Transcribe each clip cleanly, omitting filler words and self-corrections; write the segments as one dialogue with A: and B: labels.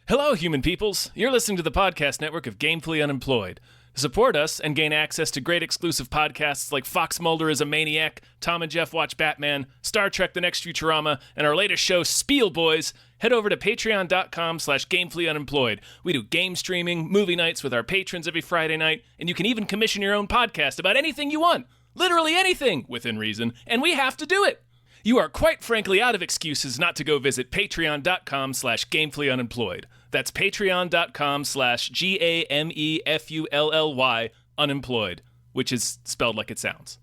A: Hello, human peoples. You're listening to the podcast network of Gamefully Unemployed. To support us and gain access to great exclusive podcasts like Fox Mulder is a Maniac, Tom and Jeff Watch Batman, Star Trek The Next Futurama, and our latest show, Spiel Boys, head over to patreon.com/gamefullyunemployed. We do game streaming, movie nights with our patrons every Friday night, and you can even commission your own podcast about anything you want. Literally anything, within reason, and we have to do it. You are quite frankly out of excuses not to go visit patreon.com/gamefullyunemployed. That's patreon.com/GAMEFULLY unemployed, which is spelled like it sounds.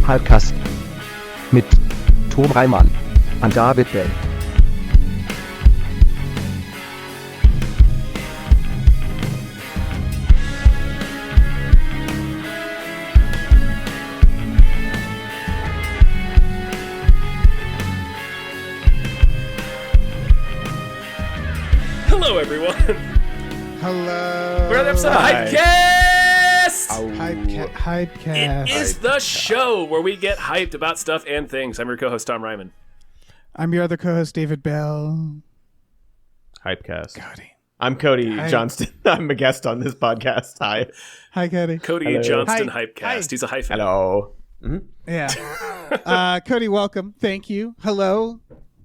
B: Hypecast mit Tom Reimann und David Bell.
A: Hello, everyone.
C: Hello.
A: We're on the episode of Hypecast.
C: Hypecast.
A: It is the show where we get hyped about stuff and things. I'm your co-host, Tom Ryman.
C: I'm your other co-host, David Bell.
D: Hypecast.
C: Cody.
D: I'm Cody
C: Hi.
D: Johnston. I'm a guest on this podcast. Hi.
C: Hi, Cody.
A: Cody
D: Hello.
A: Johnston
C: Hi.
A: Hypecast.
C: Hi.
A: He's a hyphen.
D: Hello.
C: Yeah. Cody, welcome. Thank you. Hello.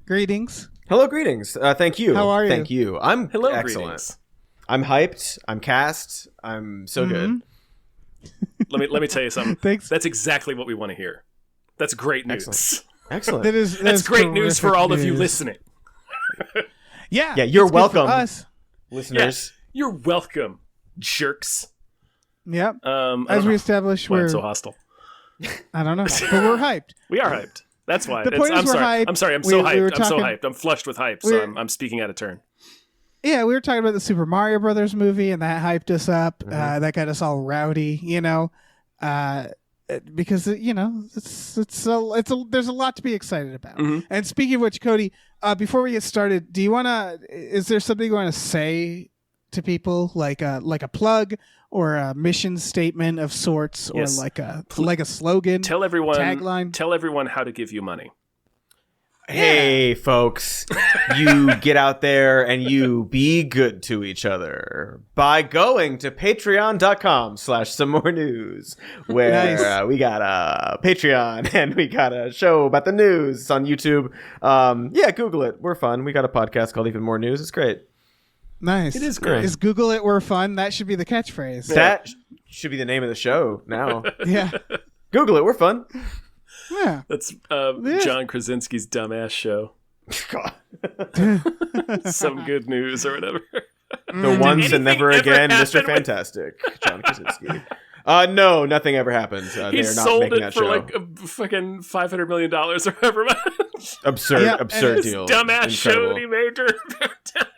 C: Greetings.
D: Hello, greetings. Thank you.
C: How are you?
D: Thank you. I'm
A: Hello,
D: excellent.
A: greetings.
D: I'm hyped. I'm cast. I'm so good.
A: Let me tell you something.
C: Thanks.
A: That's exactly what we want to hear. That's great news.
D: Excellent. Excellent.
A: That's great news for all of you
C: news.
A: listening.
C: Yeah.
D: Yeah, you're
C: it's good for
D: welcome.
C: us.
D: Listeners.
A: You're welcome, jerks.
C: Yep.
A: I don't
C: As we
A: know
C: established,
A: why I'm
C: we're
A: so hostile.
C: I don't know, but we're hyped.
A: We are hyped. That's why.
C: The point is
A: I'm
C: we're
A: sorry.
C: hyped.
A: I'm sorry. I'm
C: We
A: so
C: were
A: hyped. I'm so
C: talking-
A: hyped. I'm flushed with hype, so I'm speaking out of turn.
C: Yeah, we were talking about the Super Mario Brothers movie, and that hyped us up. That got us all rowdy, because there's a lot to be excited about.
A: Mhm.
C: And speaking of which, Cody, before we get started, is there something you want to say to people, like a plug or a mission statement of sorts, or
A: Yes.
C: like a slogan,
A: Tell everyone.
C: tagline?
A: Tell everyone how to give you money.
D: Hey, folks. You get out there and you be good to each other by going to patreon.com/some more news, where
C: Nice.
D: we got a Patreon and we got a show about the news on YouTube. Yeah, Google it. We're fun. We got a podcast called Even More News. It's great.
C: Nice.
A: It is great.
C: Is Google it? We're fun. That should be the catchphrase.
D: That should be the name of the show now.
C: Yeah.
D: Google it. We're fun.
C: Yeah.
A: That's John Krasinski's dumbass show.
D: God.
A: Some good news or whatever.
D: The once and never
A: anything
D: again,
A: ever
D: Mr.
A: happen with-
D: Fantastic, John Krasinski. No, nothing ever happens. They
A: He
D: are not
A: sold
D: making
A: it
D: that
A: for
D: show.
A: like a fucking $500 million or however much.
D: Absurd,
C: Yeah,
D: absurd
C: and
A: This
D: deal.
A: dumbass show
D: Incredible.
A: that he made during the pandemic.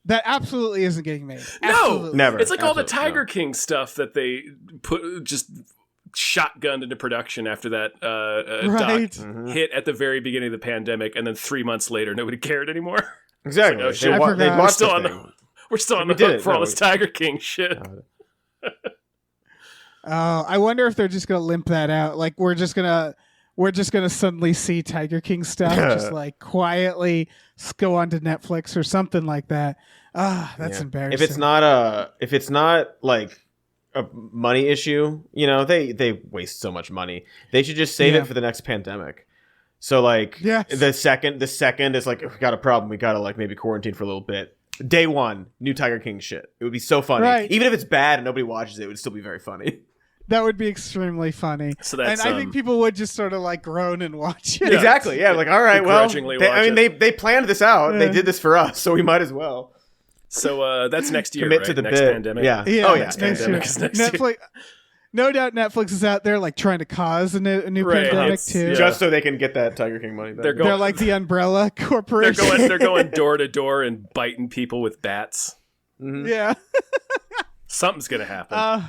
C: That absolutely isn't getting made.
A: No,
C: Absolutely.
D: Never.
A: It's like all the
D: Absolutely,
A: Tiger King stuff that they put just shotgunned into production after that
C: Right.
A: doc hit at the very beginning of the pandemic, and then 3 months later, nobody cared anymore.
D: Exactly.
A: It's like, oh, shit.
D: They
C: I forgot.
D: they
C: We're
D: watched
A: still
D: the
A: on the-
D: thing.
A: We're still on
D: We
A: the
D: did
A: hook
D: it.
A: for all
D: No,
A: this Tiger King shit.
C: I wonder if they're just gonna limp that out. Like we're just gonna suddenly see Tiger King stuff just like quietly go onto Netflix or something like that. That's
D: Yeah.
C: embarrassing.
D: If it's not like a money issue, they waste so much money. They should just save
C: Yeah.
D: it for the next pandemic. So like
C: Yes.
D: the second is like, we got a problem, we gotta like maybe quarantine for a little bit. Day one, new Tiger King shit. It would be so funny.
C: Right.
D: Even if it's bad and nobody watches it, it would still be very funny.
C: that would be extremely funny.
A: So that's,
C: and I think people would just sort of like groan and watch it.
A: Yeah.
D: Exactly. Yeah. Like, all right, well,
A: Begrudgingly watch
D: they planned this out.
C: Yeah.
D: They did this for us, so we might as well
A: So that's next year,
D: commit
A: right?
D: to the
A: next
D: bit.
A: pandemic.
D: Yeah.
C: Yeah,
D: Oh yeah.
C: next
A: pandemic
C: year.
A: is next year.
C: Netflix. No doubt Netflix is out there like trying to cause a new
A: Right,
C: pandemic
A: it's-
C: too.
A: yeah.
D: Just so they can get that Tiger King money back.
A: They're going-
C: They're like the Umbrella Corporation.
A: They're going door to door and biting people with bats.
C: Yeah.
A: Something's gonna happen.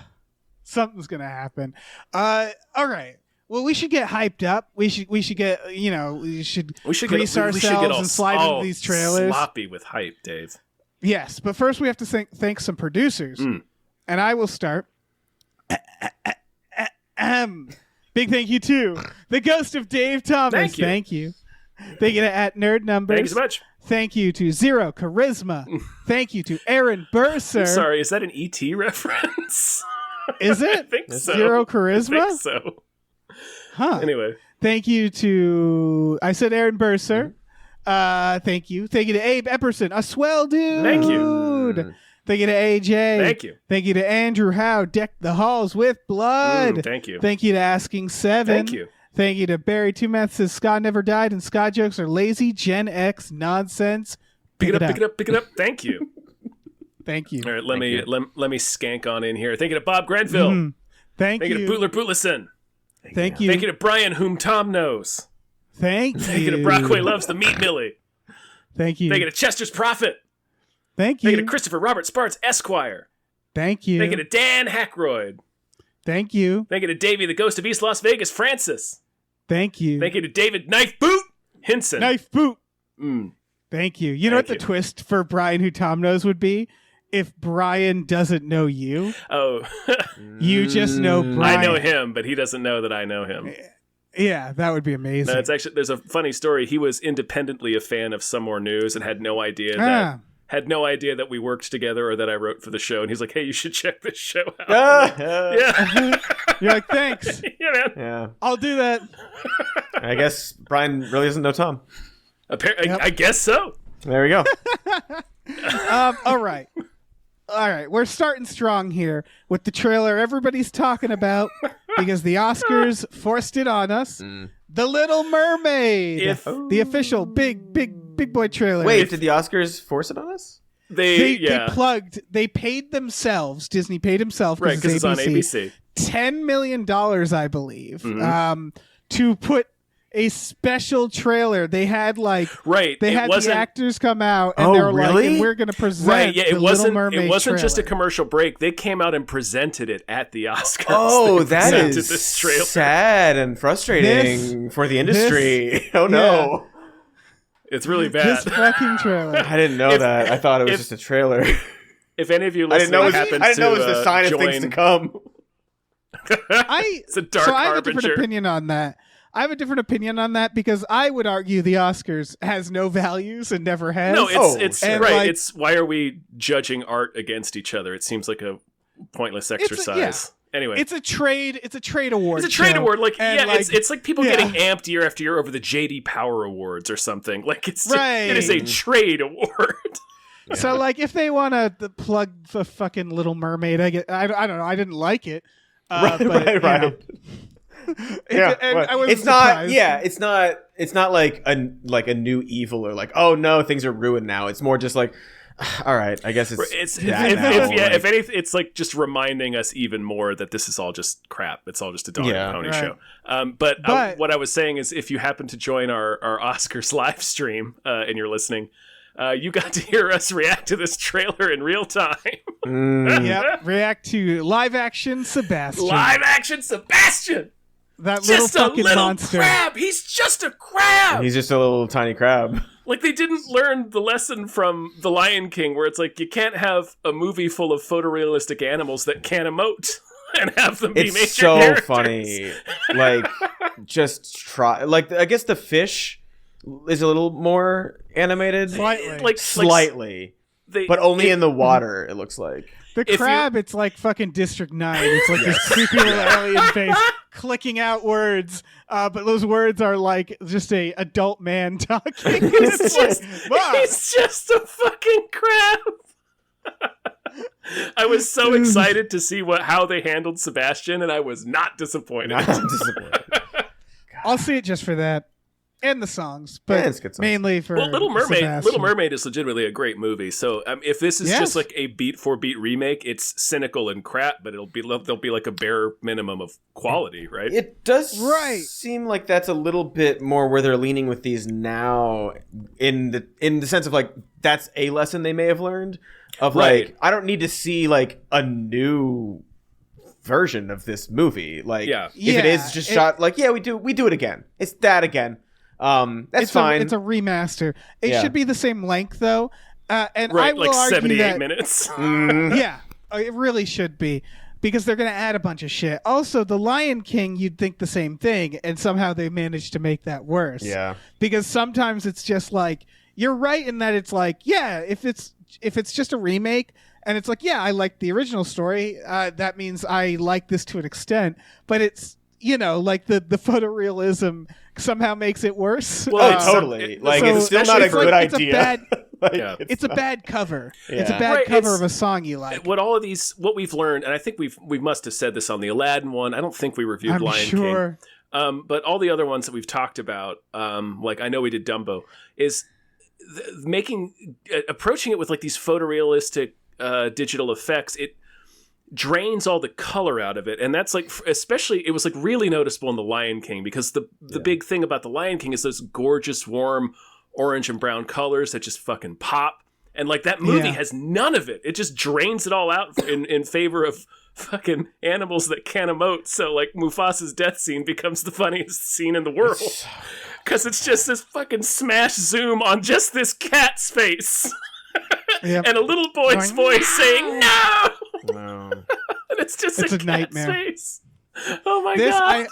C: Something's gonna happen. All right. Well, we should get hyped up. We should get we should
A: we should
C: grease
A: get, we should get
C: ourselves
A: all
C: and slide into these trailers.
A: sloppy with hype, Dave.
C: Yes, but first we have to thank some producers. And I will start. Big thank you to the ghost of Dave Thomas.
A: Thank you.
C: Thank you to at Nerd Numbers.
A: Thank you so much.
C: Thank you to Zero Charisma. Thank you to Aaron Burser.
A: Sorry, is that an ET reference?
C: Is it?
A: I think so.
C: Zero Charisma?
A: I think so.
C: Huh.
A: Anyway.
C: Thank you to, I said Aaron Burser. Thank you. Thank you to Abe Epperson, a swell dude.
A: Thank you.
C: Thank you to AJ.
A: Thank you.
C: Thank you to Andrew Howe, decked the halls with blood.
A: Thank you.
C: Thank you to Asking Seven.
A: Thank you.
C: Thank you to Barry Two Maths says Scott never died and Scott jokes are lazy Gen X nonsense.
A: Pick it up. Thank you.
C: Thank you.
A: All right, let me skank on in here. Thank you to Bob Grenville.
C: Thank you.
A: Thank you to Bootler Bootlison.
C: Thank you.
A: Thank you to Brian, whom Tom knows.
C: Thank you.
A: Thank you to Brockway loves the meat Millie.
C: Thank you.
A: Thank you to Chester's Prophet.
C: Thank you.
A: Thank you to Christopher Robert Sparks, Esquire.
C: Thank you.
A: Thank you to Dan Hackroyd.
C: Thank you.
A: Thank you to Davey, the Ghost of East Las Vegas, Francis.
C: Thank you.
A: Thank you to David Knife Boot Hinson.
C: Knife Boot.
A: Mm.
C: Thank you. You know what the twist for Brian Who Tom Knows would be? If Brian doesn't know you.
A: Oh.
C: You just know Brian.
A: I know him, but he doesn't know that I know him.
C: Yeah, that would be amazing.
A: No, it's actually, there's a funny story. He was independently a fan of Some More News and had no idea that we worked together or that I wrote for the show. And he's like, hey, you should check this show out. Yeah.
C: You're like, thanks.
A: Yeah, man.
D: Yeah.
C: I'll do that.
D: I guess Brian really doesn't know Tom.
A: I guess so.
D: There we go.
C: All right. We're starting strong here with the trailer everybody's talking about because the Oscars forced it on us. The Little Mermaid. The official big boy trailer.
D: Wait, did the Oscars force it on us?
C: They paid themselves. Disney paid himself
A: because it's on ABC.
C: $10 million, I believe, to put a special trailer. They had the actors come out and they were like, and we're going to present the Little Mermaid.
A: It wasn't just a
C: trailer.
A: commercial break. They came out and presented it at the Oscars.
D: Oh, that is sad and frustrating for the industry. Oh no.
A: It's really bad.
C: This fucking trailer.
D: I didn't know that. I thought it was just a trailer.
A: If any of you listening
D: I didn't know it was the sign of things to come.
A: It's a dark
C: I have
A: harbinger.
C: a different opinion on that. I have a different opinion on that because I would argue the Oscars has no values and never has.
A: No, it's
C: and
A: right. It's why are we judging art against each other? It seems like a pointless exercise. Anyway,
C: it's a trade award.
A: It's a trade award. It's like people getting
C: Yeah.
A: amped year after year over the JD Power Awards or something. Like it
C: Right.
A: is a trade award.
D: Yeah.
C: So like if they want to plug the fucking Little Mermaid, I don't know. I didn't like it.
D: Right.
C: Yeah. I wasn't surprised.
D: It's not like a new evil or like, oh no, things are ruined now. It's more just like, all right, I guess
A: if anything, it's like just reminding us even more that this is all just crap. It's all just a dog and pony show. But what I was saying is, if you happen to join our Oscars live stream and you're listening, you got to hear us react to this trailer in real time.
C: Yep, react to live action Sebastian. That
A: Just
C: little
A: a
C: fucking
A: little
C: monster.
A: crab. He's just a crab.
D: He's just a little tiny crab.
A: Like they didn't learn the lesson from The Lion King, where it's like you can't have a movie full of photorealistic animals that can't emote and have them be major
D: It's so
A: characters.
D: funny. Like, just try. Like, I guess the fish is a little more animated,
C: Slightly.
D: but only in the water. It looks like.
C: The crab, it's like fucking District 9. It's like this creepy little alien face clicking out words, but those words are like just a adult man talking.
A: He's just a fucking crab. I was so excited to see how they handled Sebastian, and I was not disappointed.
C: I'll see it just for that. And the songs, but
D: it's good songs.
C: mainly for
A: Little Mermaid.
C: Sebastian.
A: Little Mermaid is legitimately a great movie. So if this is just like a beat for beat remake, it's cynical and crap, but there'll be like a bare minimum of quality, right?
D: It does seem like that's a little bit more where they're leaning with these now, in the sense of like that's a lesson they may have learned of like I don't need to see like a new version of this movie. Like if it is just shot like we do it again. It's that again. That's fine.
C: It's a remaster. It should be the same length though. And
A: Right,
C: I will
A: like
C: argue
A: 78
C: that,
A: minutes.
C: Yeah, it really should be. Because they're going to add a bunch of shit. Also, The Lion King, you'd think the same thing, and somehow they managed to make that worse.
D: Yeah.
C: Because sometimes it's just like, you're right in that it's like, yeah, if it's just a remake, and it's like, yeah, I like the original story, that means I like this to an extent, but it's, like the photorealism somehow makes it worse.
D: Well, totally. It's still not a good idea.
C: It's a bad cover.
D: Yeah.
C: It's a bad cover of a song you like.
A: What we've learned, and I think we must have said this on the Aladdin one. I don't think we reviewed Lion King. But all the other ones that we've talked about, like I know we did Dumbo, is approaching it with like these photorealistic digital effects. It drains all the color out of it, and that's like, especially, it was like really noticeable in the Lion King, because the big thing about the Lion King is those gorgeous warm orange and brown colors that just fucking pop, and like that movie has none of it. It just drains it all out in favor of fucking animals that can't emote. So like Mufasa's death scene becomes the funniest scene in the world because it's just this fucking smash zoom on just this cat's face. And a little boy's voice saying no. And it's just a cat's
C: nightmare.
A: face. Oh my god.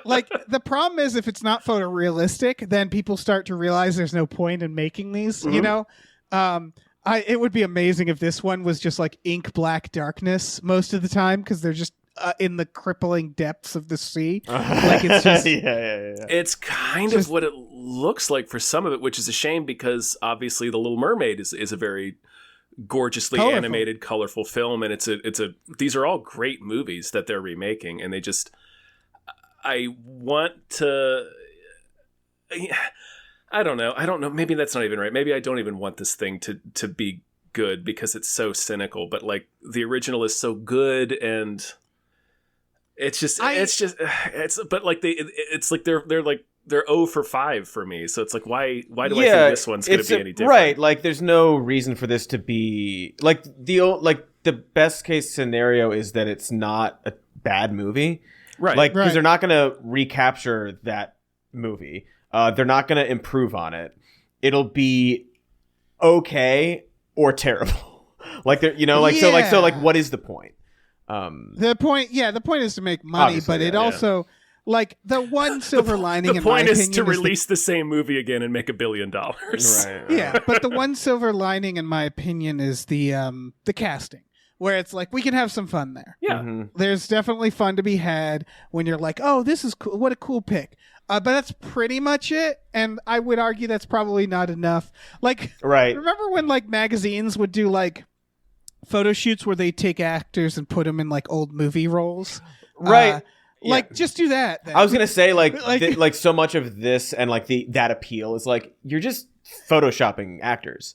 C: Like, the problem is, if it's not photorealistic, then people start to realize there's no point in making these. It would be amazing if this one was just like ink black darkness most of the time, because they're just in the crippling depths of the sea. Like, it's just
A: It's kind of what it looks like for some of it, which is a shame, because obviously The Little Mermaid is a very gorgeously animated, colorful film, and these are all great movies that they're remaking, and I don't know. Maybe that's not even right. Maybe I don't even want this thing to be good, because it's so cynical, but like the original is so good, and but like they're 0 for 5 for me. So it's like, why do I think this one's going to be any different?
D: Right. Like, there's no reason for this to be like the best case scenario is that it's not a bad movie.
A: Right.
D: Like, because they're not going to recapture that movie. They're not going to improve on it. It'll be okay or terrible. Like, so what is the point?
C: The point is to make money, but it also, like, the one silver lining in my opinion,
A: the point is to release the same movie again and make $1 billion.
D: Right.
C: Yeah, but the one silver lining in my opinion is the casting, where it's like, we can have some fun there.
A: Yeah.
D: Mm-hmm.
C: There's definitely fun to be had when you're like, oh, this is cool. What a cool pick. But that's pretty much it. And I would argue that's probably not enough. Like, remember when like magazines would do like photo shoots where they take actors and put them in like old movie roles?
D: Right.
C: Like, just do that. Then.
D: I was going to say like so much of this and like that appeal is like, you're just photoshopping actors.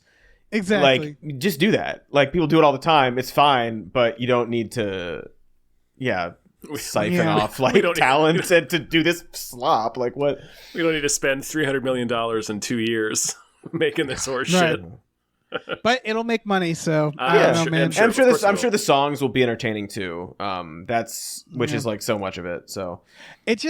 C: Exactly.
D: Like, just do that. Like, people do it all the time. It's fine, but you don't need to, siphon off like talent and to do this slop. Like, what?
A: We don't need to spend $300 million in 2 years making this horse shit.
C: But it'll make money, so I don't know, man.
D: I'm sure the songs will be entertaining too. Is like so much of it. So
C: it's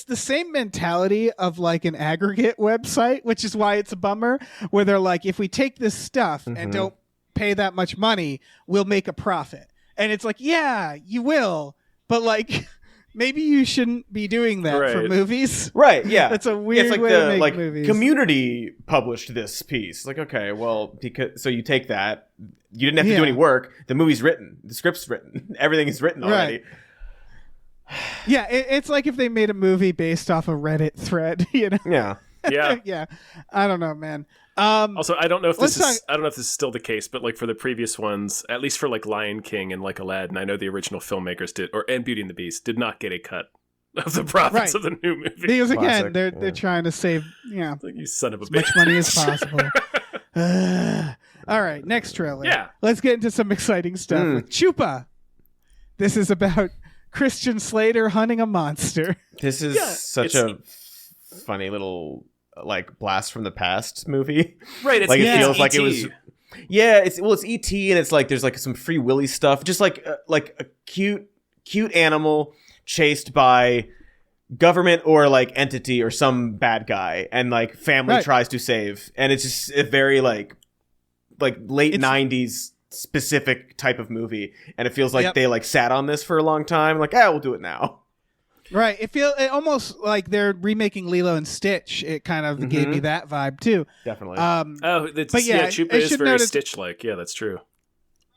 C: the same mentality of like an aggregate website, which is why it's a bummer. Where they're like, if we take this stuff and don't pay that much money, we'll make a profit. And it's like, yeah, you will, but like, maybe you shouldn't be doing that for movies.
D: Right, yeah.
C: That's a weird way to make movies.
D: Community published this piece. Like, okay, well, so you take that. You didn't have to do any work. The movie's written. The script's written. Everything is written already.
C: Yeah, it's like if they made a movie based off a Reddit thread,
D: Yeah.
C: Yeah. I don't know, man.
A: Also, I don't know if this is still the case, but like for the previous ones, at least for like Lion King and like Aladdin, I know the original filmmakers and Beauty and the Beast did not get a cut of the profits of the new movie.
C: Because again, they're trying to save,
A: like, you son of a
C: as
A: bitch,
C: much money as possible. All right, next trailer.
A: Yeah,
C: let's get into some exciting stuff with Chupa. This is about Christian Slater hunting a monster.
D: This is such a funny little like blast from the past movie,
A: right? It's
D: like it feels
A: E.T.
D: like it was. Yeah, it's E.T. and it's like there's like some Free Willy stuff, just like a cute animal chased by government or like entity or some bad guy, and like family tries to save, and it's just a very like like late
C: It's-
D: 90s specific type of movie, and it feels like
C: Yep.
D: they like sat on this for a long time. Like, we'll do it now.
C: Right. It almost like they're remaking Lilo and Stitch. It kind of gave me that vibe too.
D: Definitely.
C: But yeah,
A: Chupa
C: I
A: is
C: should
A: very
C: notice-
A: Stitch-like. Yeah, that's true.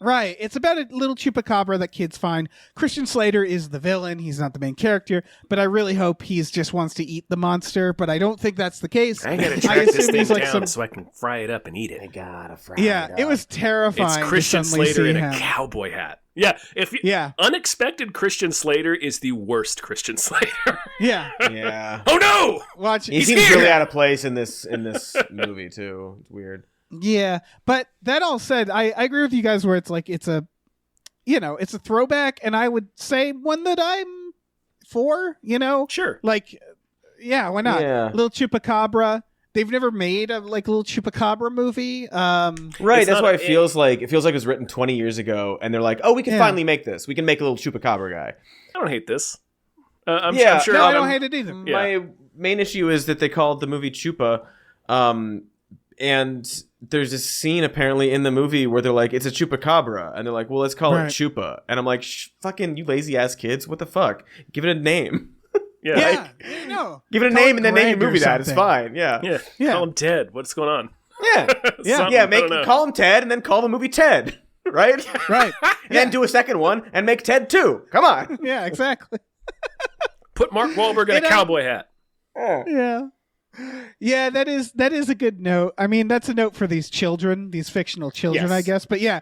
C: Right. It's about a little chupacabra that kids find. Christian Slater is the villain. He's not the main character, but I really hope he's just wants to eat the monster, but I don't think that's the case.
A: I gotta
C: I
A: track this
C: assume
A: thing
C: he's like
A: down
C: some-
A: so I can fry it up and eat it.
D: I gotta fry
C: Yeah, it was
A: It's
C: terrifying.
A: Christian
C: to suddenly
A: Slater
C: see
A: in a
C: him.
A: cowboy hat. Yeah,
C: Yeah.
A: unexpected Christian Slater is the worst Christian Slater.
C: Yeah.
D: Yeah.
A: Oh no!
C: Watch
D: He
C: it.
D: seems
A: here!
D: really out of place in this movie too. It's weird.
C: Yeah. But that all said, I agree with you guys where it's like it's a throwback, and I would say one that I'm for,
A: Sure.
C: Like, yeah, why not?
D: Yeah.
C: Little Chupacabra. They've never made a little Chupacabra movie.
D: Right,
A: It's
D: that's
A: not
D: why
A: a-
D: it feels like it was written 20 years ago, and they're like, "Oh, we can
C: Yeah.
D: finally make this. We can make a little chupacabra guy."
A: I don't hate this. I'm
D: Yeah.
A: sure.
C: No, I
A: I'm-
C: don't hate it either.
A: Yeah.
D: My main issue is that they called the movie Chupa, and there's this scene apparently in the movie where they're like, "It's a chupacabra," and they're like, "Well, let's call
C: Right.
D: it Chupa," and I'm like, "Fucking you lazy ass kids, what the fuck? Give it a name.
A: Yeah.
C: Yeah, no.
D: Give it a
C: Call
D: name
C: it
D: and then name your
C: Greg or
D: movie that. It's
C: something.
D: fine. Yeah,
A: Yeah.
C: Yeah.
A: Call him Ted. What's going on?
D: yeah,
A: Something,
D: yeah.
A: I don't know.
D: Call him Ted, and then call the movie Ted, right?
C: Right.
D: And then do a second one and make Ted 2. Come on.
C: Yeah, exactly.
A: Put Mark Wahlberg in a
C: And,
A: cowboy hat.
C: Yeah. Yeah, that is a good note. I mean, that's a note for these children, these fictional children,
D: Yes.
C: I guess. But yeah,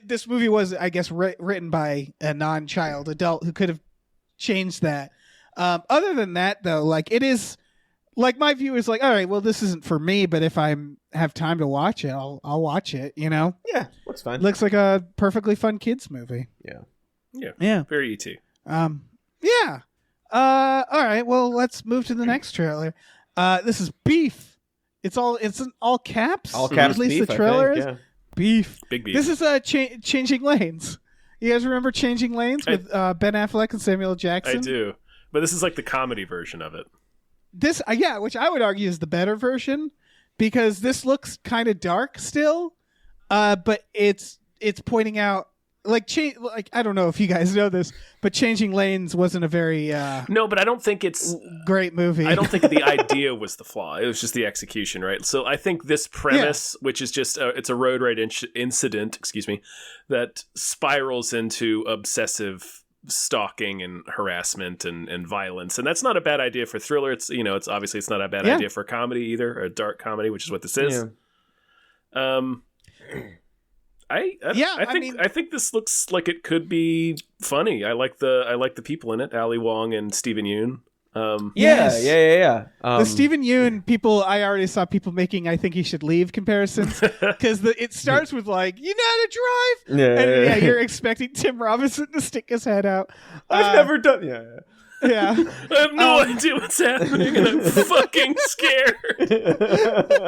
C: this movie was, I guess, written by a non-child adult who could have changed that. Other than that, though, like it is, like my view is like, all right, well, this isn't for me, but if I have time to watch it, I'll watch it.
D: Yeah, looks fine.
C: Looks like a perfectly fun kids movie.
D: Yeah.
A: Yeah.
C: Yeah.
A: Very ET.
C: Yeah. All right. Well, let's move to the next trailer. This is Beef. It's in all caps.
D: All caps
C: At least
D: beef,
C: the
D: I
C: trailer
D: think,
C: is
D: yeah.
C: Beef.
A: Big beef.
C: This is Changing Lanes. You guys remember Changing Lanes with Ben Affleck and Samuel Jackson?
A: I do. But this is like the comedy version of it.
C: This, yeah, which I would argue is the better version because this looks kind of dark still, but it's pointing out like I don't know if you guys know this, but Changing Lanes wasn't a very
A: No, but I don't think it's...
C: great movie.
A: I don't think the idea was the flaw. It was just the execution, right? So I think this premise, which is just it's a road rage incident, that spirals into obsessive stalking and harassment and violence, and that's not a bad idea for thriller. It's it's obviously it's not a bad idea for comedy either, or a dark comedy, which is what this is.
D: Yeah.
A: I think this looks like it could be funny. I like the people in it, Ali Wong and Steven Yeun.
C: Yes.
D: Yeah.
C: The Stephen Yeun people, I already saw people making "I think he should leave" comparisons because it starts with like, "You know how to drive," and
D: Yeah.
C: you're expecting Tim Robinson to stick his head out.
D: I've never done. Yeah.
C: Yeah,
A: I have no idea what's happening, and I'm fucking scared.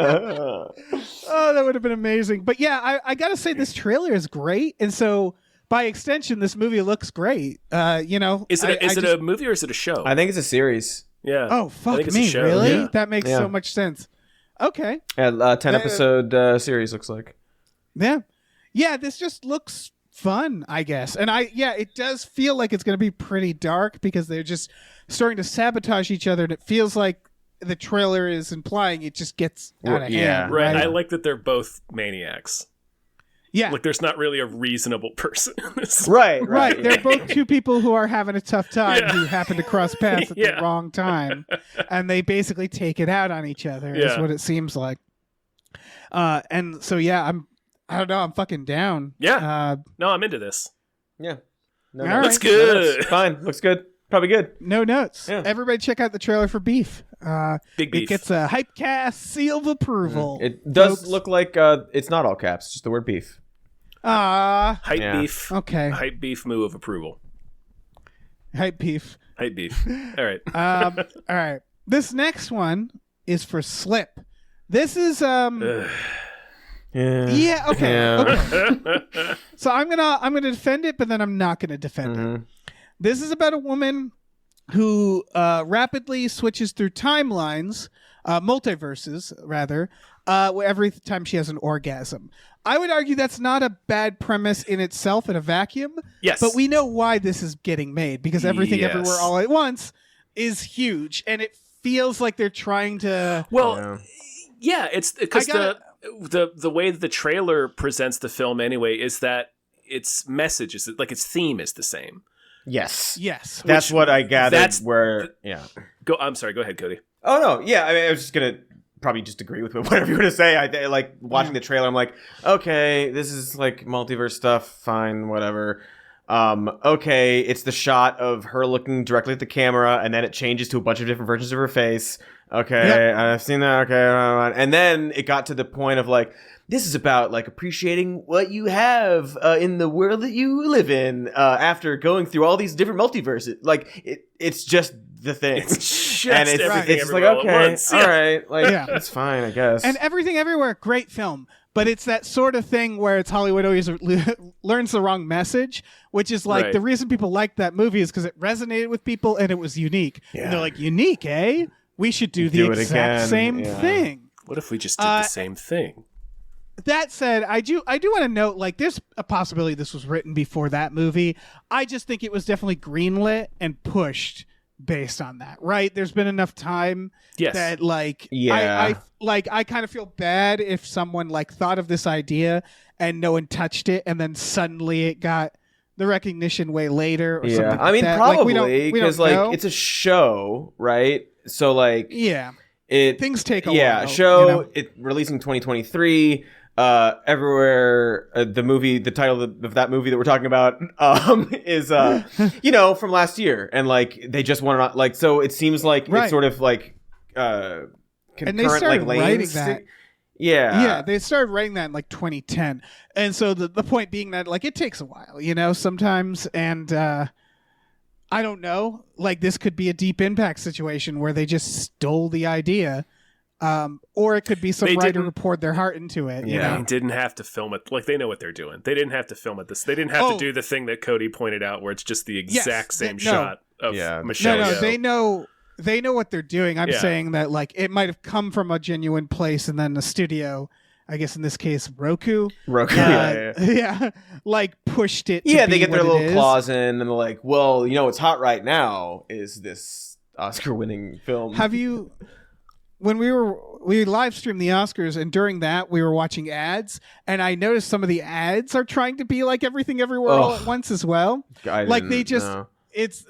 C: oh, that would have been amazing. But yeah, I gotta say this trailer is great, and so by extension, this movie looks great.
A: Is it a movie or is it a show?
D: I think it's a series.
A: Yeah.
C: Oh
A: I
C: fuck
A: think it's a
C: me,
A: show,
C: really?
A: yeah.
C: That makes
D: Yeah.
C: so much sense. Okay.
D: Yeah, 10 episode series looks like.
C: Yeah. This just looks fun, I guess. And it does feel like it's going to be pretty dark because they're just starting to sabotage each other, and it feels like the trailer is implying it just gets out of
D: Yeah.
C: hand.
A: Right. I like that they're both maniacs.
C: Yeah.
A: Like there's not really a reasonable person in this.
D: Right.
C: Right. They're both two people who are having a tough time
A: Yeah.
C: who happen to cross paths at
A: Yeah.
C: the wrong time. And they basically take it out on each other, is
A: Yeah.
C: what it seems like. And so, yeah, I don't know. I'm fucking down.
A: Yeah. No, I'm into this.
D: Yeah. No,
C: All
D: no,
C: right.
A: Looks good.
D: no, fine. Looks good. Probably good.
C: No notes.
D: Yeah.
C: Everybody check out the trailer for Beef.
A: Big beef.
C: It gets a Hypecast seal of approval.
D: It does
C: folks.
D: look like it's not all caps, just the word beef.
C: Hype
A: beef.
C: Okay.
A: Hype beef moo of approval.
C: Beef.
A: Hype beef. All right.
C: All right. This next one is for Slip. This is
D: Yeah.
C: yeah, okay.
D: Yeah.
C: Okay. So I'm gonna defend it, but then I'm not gonna defend it. This is about a woman who rapidly switches through timelines, multiverses rather, every time she has an orgasm. I would argue that's not a bad premise in itself in a vacuum.
A: Yes.
C: But we know why this is getting made, because Everything
A: Yes.
C: Everywhere All at Once is huge, and it feels like they're trying to...
A: Well, yeah, it's because the way that the trailer presents the film anyway is that its message is like its theme is the same.
D: Yes.
C: That's
D: what I gathered.
A: I'm sorry. Go ahead, Cody.
D: Oh no, yeah. I mean, I was just gonna probably just agree with whatever you're gonna say. I like watching the trailer. I'm like, okay, this is like multiverse stuff. Fine, whatever. Okay, it's the shot of her looking directly at the camera, and then it changes to a bunch of different versions of her face. Okay, I've seen that. Okay, and then it got to the point of like, this is about like appreciating what you have in the world that you live in after going through all these different multiverses. Like it's just the thing.
A: It's just
D: and
A: everything
D: it's like,
A: everywhere all
D: okay,
A: at once.
D: all right, like it's fine, I guess.
C: And Everything Everywhere, great film. But it's that sort of thing where it's Hollywood always learns the wrong message, which is like the reason people liked that movie is because it resonated with people and it was unique.
D: Yeah.
C: And they're like, unique, eh? We should do the exact same thing.
A: What if we just did the same thing?
C: That said, I do want to note, like, there's a possibility this was written before that movie. I just think it was definitely greenlit and pushed based on that, right? There's been enough time that, like, I kind of feel bad if someone like thought of this idea and no one touched it, and then suddenly it got the recognition way later. Or something like
D: I mean,
C: that.
D: probably because like it's a show, right? So like,
C: things take a while.
D: Show it releasing 2023. Everywhere, the title of that movie that we're talking about, is from last year, and like they just want to like, so it seems like it's sort of like concurrent,
C: and they started
D: like
C: writing
D: lanes.
C: that. They started writing that in like 2010, and so the point being that like it takes a while, sometimes, and I don't know, like this could be a Deep Impact situation where they just stole the idea. Or it could be some writer who poured their heart into it.
A: They didn't have to film it. Like, they know what they're doing. They didn't have to film it. They didn't have to do the thing that Cody pointed out where it's just the exact same shot of Michelle Yeoh.
C: No, they know what they're doing. I'm saying that, like, it might have come from a genuine place, and then the studio, I guess in this case, Roku, like, pushed it to
D: they get their
C: what
D: little claws in, and they're like, well, what's hot right now is this Oscar-winning film.
C: Have you... When we live streamed the Oscars, and during that we were watching ads, and I noticed some of the ads are trying to be like Everything Everywhere All at Once as well. Like they just it's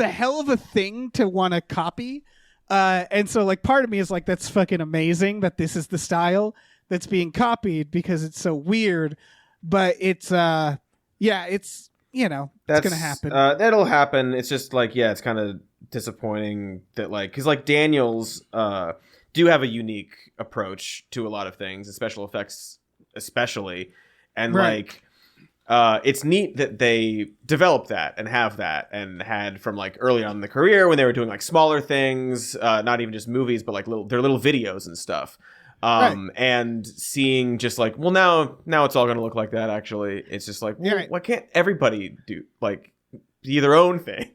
C: a hell of a thing to want to copy, and so like part of me is like, that's fucking amazing that this is the style that's being copied because it's so weird, but it's it's it's gonna happen.
D: That'll happen. It's just like it's kind of disappointing that like, because like Daniels do have a unique approach to a lot of things, special effects especially, and like it's neat that they developed that and have that and had from like early on in the career when they were doing like smaller things, not even just movies but like their little videos and stuff, and seeing just like, well, now it's all gonna look like that. Actually, it's just like, well, why can't everybody do like be their own thing?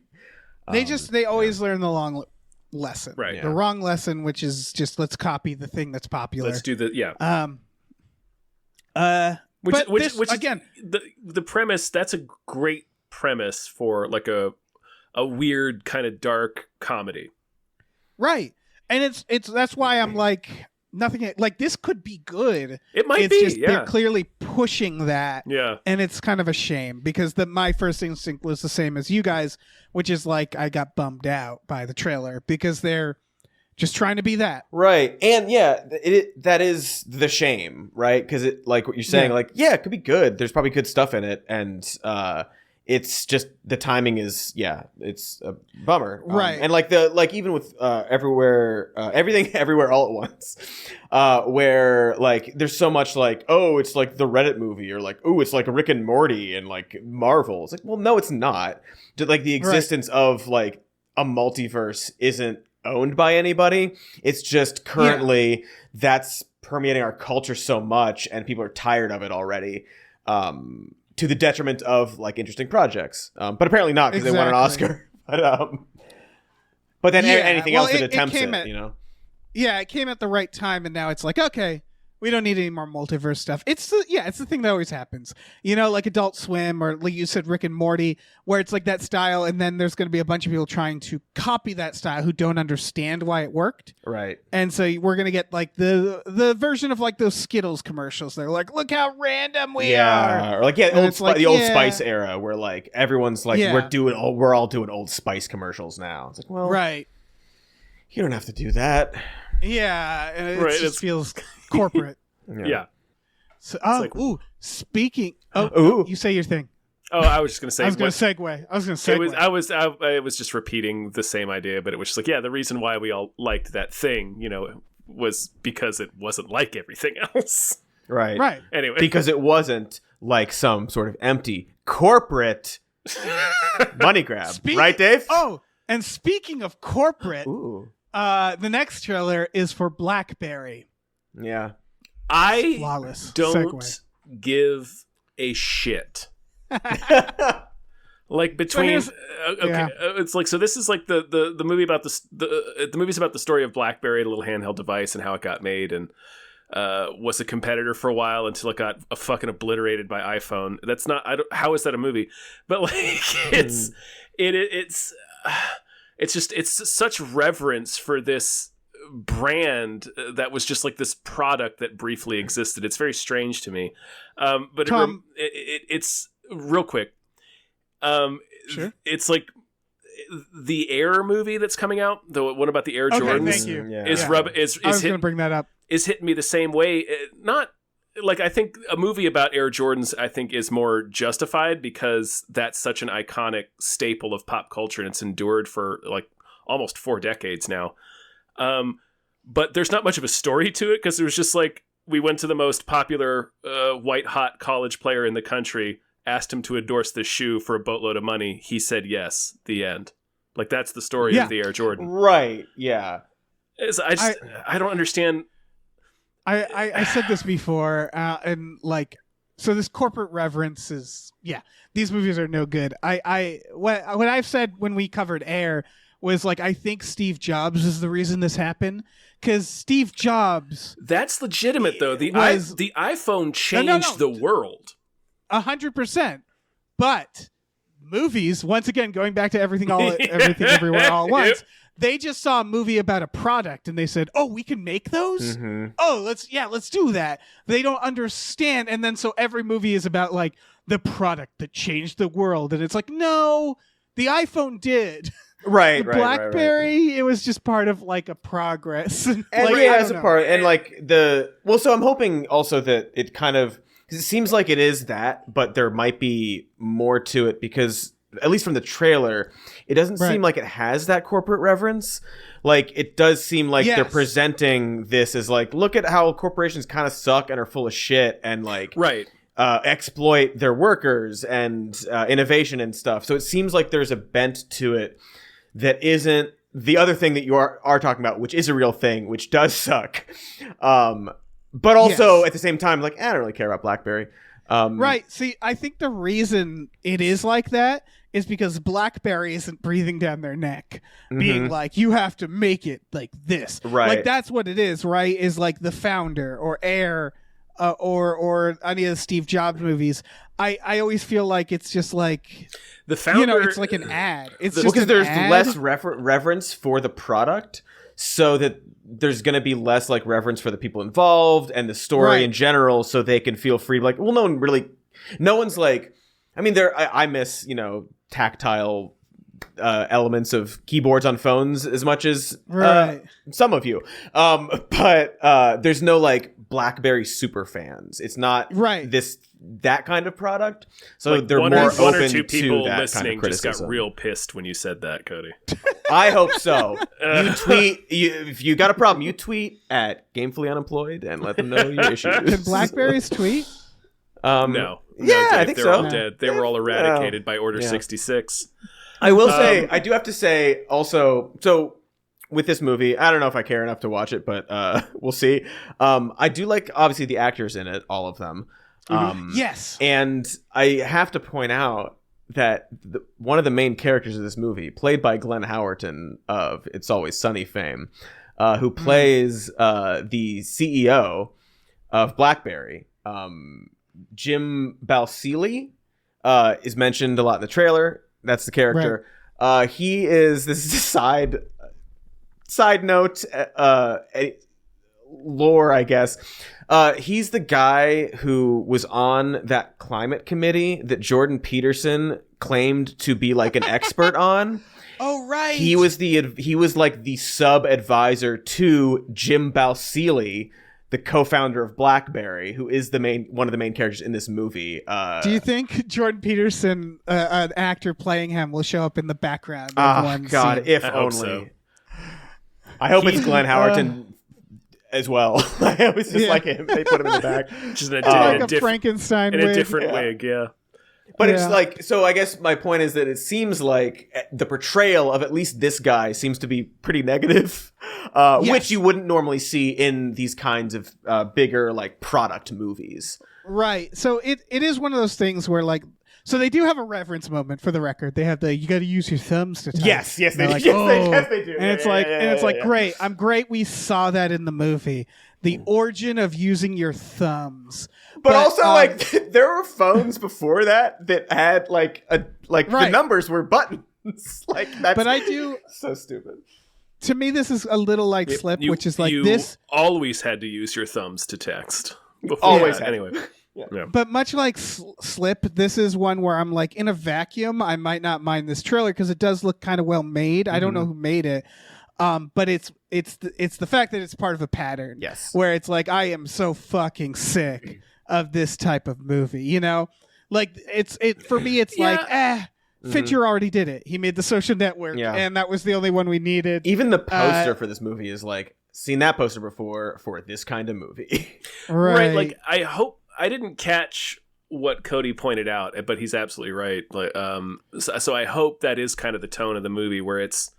C: They always learn the wrong lesson.
A: Right.
C: The wrong lesson, which is just let's copy the thing that's popular.
A: Let's do the which again, the premise, that's a great premise for like a weird kind of dark comedy.
C: Right. And it's that's why I'm like, nothing like this could be good.
A: It might be.
C: Just, they're clearly pushing that.
A: Yeah.
C: And it's kind of a shame because my first instinct was the same as you guys, which is like I got bummed out by the trailer because they're just trying to be that.
D: Right. And that is the shame, right? Because it, like what you're saying, like, it could be good. There's probably good stuff in it. And it's just the timing is, it's a bummer.
C: Right.
D: And like even with Everything Everywhere All at Once, where like there's so much like, oh, it's like the Reddit movie, or like, oh, it's like Rick and Morty and like Marvel. It's like, well, no, it's not. Like the existence of like a multiverse isn't owned by anybody. It's just currently that's permeating our culture so much, and people are tired of it already. To the detriment of like interesting projects, but apparently not because they won an Oscar. But then anything else that attempts it,
C: Yeah, it came at the right time, and now it's like, okay, We don't need any more multiverse stuff. It's the thing that always happens. You know, like Adult Swim or like you said, Rick and Morty, where it's like that style, and then there's going to be a bunch of people trying to copy that style who don't understand why it worked.
D: Right.
C: And so we're going to get like the version of like those Skittles commercials. They're like, look how random we are.
D: Or like the Old Spice era where like everyone's like we're all doing Old Spice commercials now. It's like, well,
C: right.
D: You don't have to do that.
C: Yeah, and it just feels corporate.
A: Yeah.
C: So, speaking. You say your thing.
A: Oh, I was just going to say.
C: I was going to segue.
A: I was just repeating the same idea, but it was just like, the reason why we all liked that thing, was because it wasn't like everything else.
D: Right.
C: Right.
A: Anyway.
D: Because it wasn't like some sort of empty corporate money grab. Right, Dave?
C: Oh, and speaking of corporate, the next trailer is for BlackBerry.
D: Yeah.
A: I
C: Flawless
A: don't
C: segue.
A: give a shit. Like between it's like, so this is like the movie about the movie's about the story of BlackBerry, the little handheld device, and how it got made, and was a competitor for a while until it got fucking obliterated by iPhone. That's not how is that a movie? But like it's such reverence for this brand that was just like this product that briefly existed. It's very strange to me. But
C: Tom,
A: it's real quick.
C: Sure.
A: It's like the Air movie that's coming out, the one about the Air Jordans.
C: Thank you.
A: I was
C: going to bring that up.
A: Is hitting me the same way. Not like, I think a movie about Air Jordans, I think, is more justified because that's such an iconic staple of pop culture, and it's endured for like almost 4 decades now. But there's not much of a story to it because it was just like, we went to the most popular white hot college player in the country, asked him to endorse this shoe for a boatload of money. He said yes. The end. Like, that's the story of the Air Jordan.
D: Right. Yeah.
A: I don't understand.
C: I said this before, and like, so this corporate reverence is, these movies are no good. What I've said when we covered Air was like, I think Steve Jobs is the reason this happened, because Steve Jobs.
A: That's legitimate though. The iPhone changed the world.
C: 100%. But movies, once again, going back to everything everywhere all at once. They just saw a movie about a product and they said, "Oh, we can make those?
D: Mm-hmm.
C: Oh, let's do that." They don't understand, and then so every movie is about like the product that changed the world, and it's like, no, the iPhone did.
D: Right,
C: the BlackBerry, it was just part of like a progress.
D: And as a part, and like so I'm hoping also that it kind of, because it seems like it is that, but there might be more to it because, at least from the trailer, it doesn't seem like it has that corporate reverence. Like, it does seem like they're presenting this as like, look at how corporations kind of suck and are full of shit and like exploit their workers and innovation and stuff. So it seems like there's a bent to it that isn't the other thing that you are talking about, which is a real thing, which does suck. But also at the same time, like, I don't really care about BlackBerry.
C: Right. See, I think the reason it is like that is because BlackBerry isn't breathing down their neck, being like, you have to make it like this.
D: Right.
C: Like, that's what it is, right? Is like the founder or Air or any of the Steve Jobs movies. I always feel like it's just like
A: the founder.
C: It's like an ad. It's just
D: because there's
C: ad.
D: less reverence for the product, so that there's going to be less like reverence for the people involved and the story in general, so they can feel free. Like, well, no one's like, I mean, I miss, tactile elements of keyboards on phones as much as some of you. But there's no like BlackBerry super fans. It's not that kind of product. So like, they're more open
A: one or two people
D: to that
A: listening
D: kind of criticism.
A: just got real pissed when you said that, Cody.
D: I hope so. You tweet if you got a problem. You tweet at Gamefully Unemployed and let them know your issues.
C: Can BlackBerries tweet?
A: No.
D: Yeah,
A: Dave,
D: I think
A: they're
D: so.
A: all dead. They were all eradicated by Order 66.
D: I will say, I do have to say also, so with this movie, I don't know if I care enough to watch it, but we'll see. I do like, obviously, the actors in it, all of them.
C: Yes.
D: And I have to point out that one of the main characters of this movie, played by Glenn Howerton of It's Always Sunny fame, who plays the CEO, of BlackBerry. Jim Balsillie is mentioned a lot in the trailer. That's the character. Right. He is, this is a side note, lore, I guess. He's the guy who was on that climate committee that Jordan Peterson claimed to be like an expert on.
C: Oh, right.
D: He was like the sub advisor to Jim Balsillie, the co-founder of BlackBerry, who is one of the main characters in this movie.
C: Do you think Jordan Peterson, an actor playing him, will show up in the background?
D: God,
C: scene?
D: if only.
A: So.
D: I hope it's Glenn Howerton as well. I always just like him. They put him in the back,
A: just in
C: a Frankenstein
A: in
C: wig.
A: a different wig. Yeah.
D: But it's like, so I guess my point is that it seems like the portrayal of at least this guy seems to be pretty negative, which you wouldn't normally see in these kinds of bigger like product movies.
C: Right. So it is one of those things where like, so they do have a reverence moment for the record. They have you got to use your thumbs to type.
D: Yes, they do.
C: Like,
D: Yes, they do.
C: And it's like, great. I'm great. We saw that in the movie. The origin of using your thumbs.
D: But also, like, there were phones before that had the numbers were buttons. Like, that's
C: but I do
D: so stupid.
C: To me, this is a little like Slip, which is like this.
A: Always had to use your thumbs to text.
D: Always had.
A: Anyway.
D: Yeah.
C: But much like Slip, this is one where I'm like, in a vacuum, I might not mind this trailer because it does look kind of well made. I don't know who made it. But it's the fact that it's part of a pattern.
D: Yes.
C: Where it's like, I am so fucking sick of this type of movie, you know? Like for me it's like, Fincher already did it. He made The Social Network and that was the only one we needed.
D: Even the poster for this movie is like, seen that poster before for this kind of movie.
A: Right. Like, I hope I didn't catch what Cody pointed out, but he's absolutely right. Like, so I hope that is kind of the tone of the movie, where it's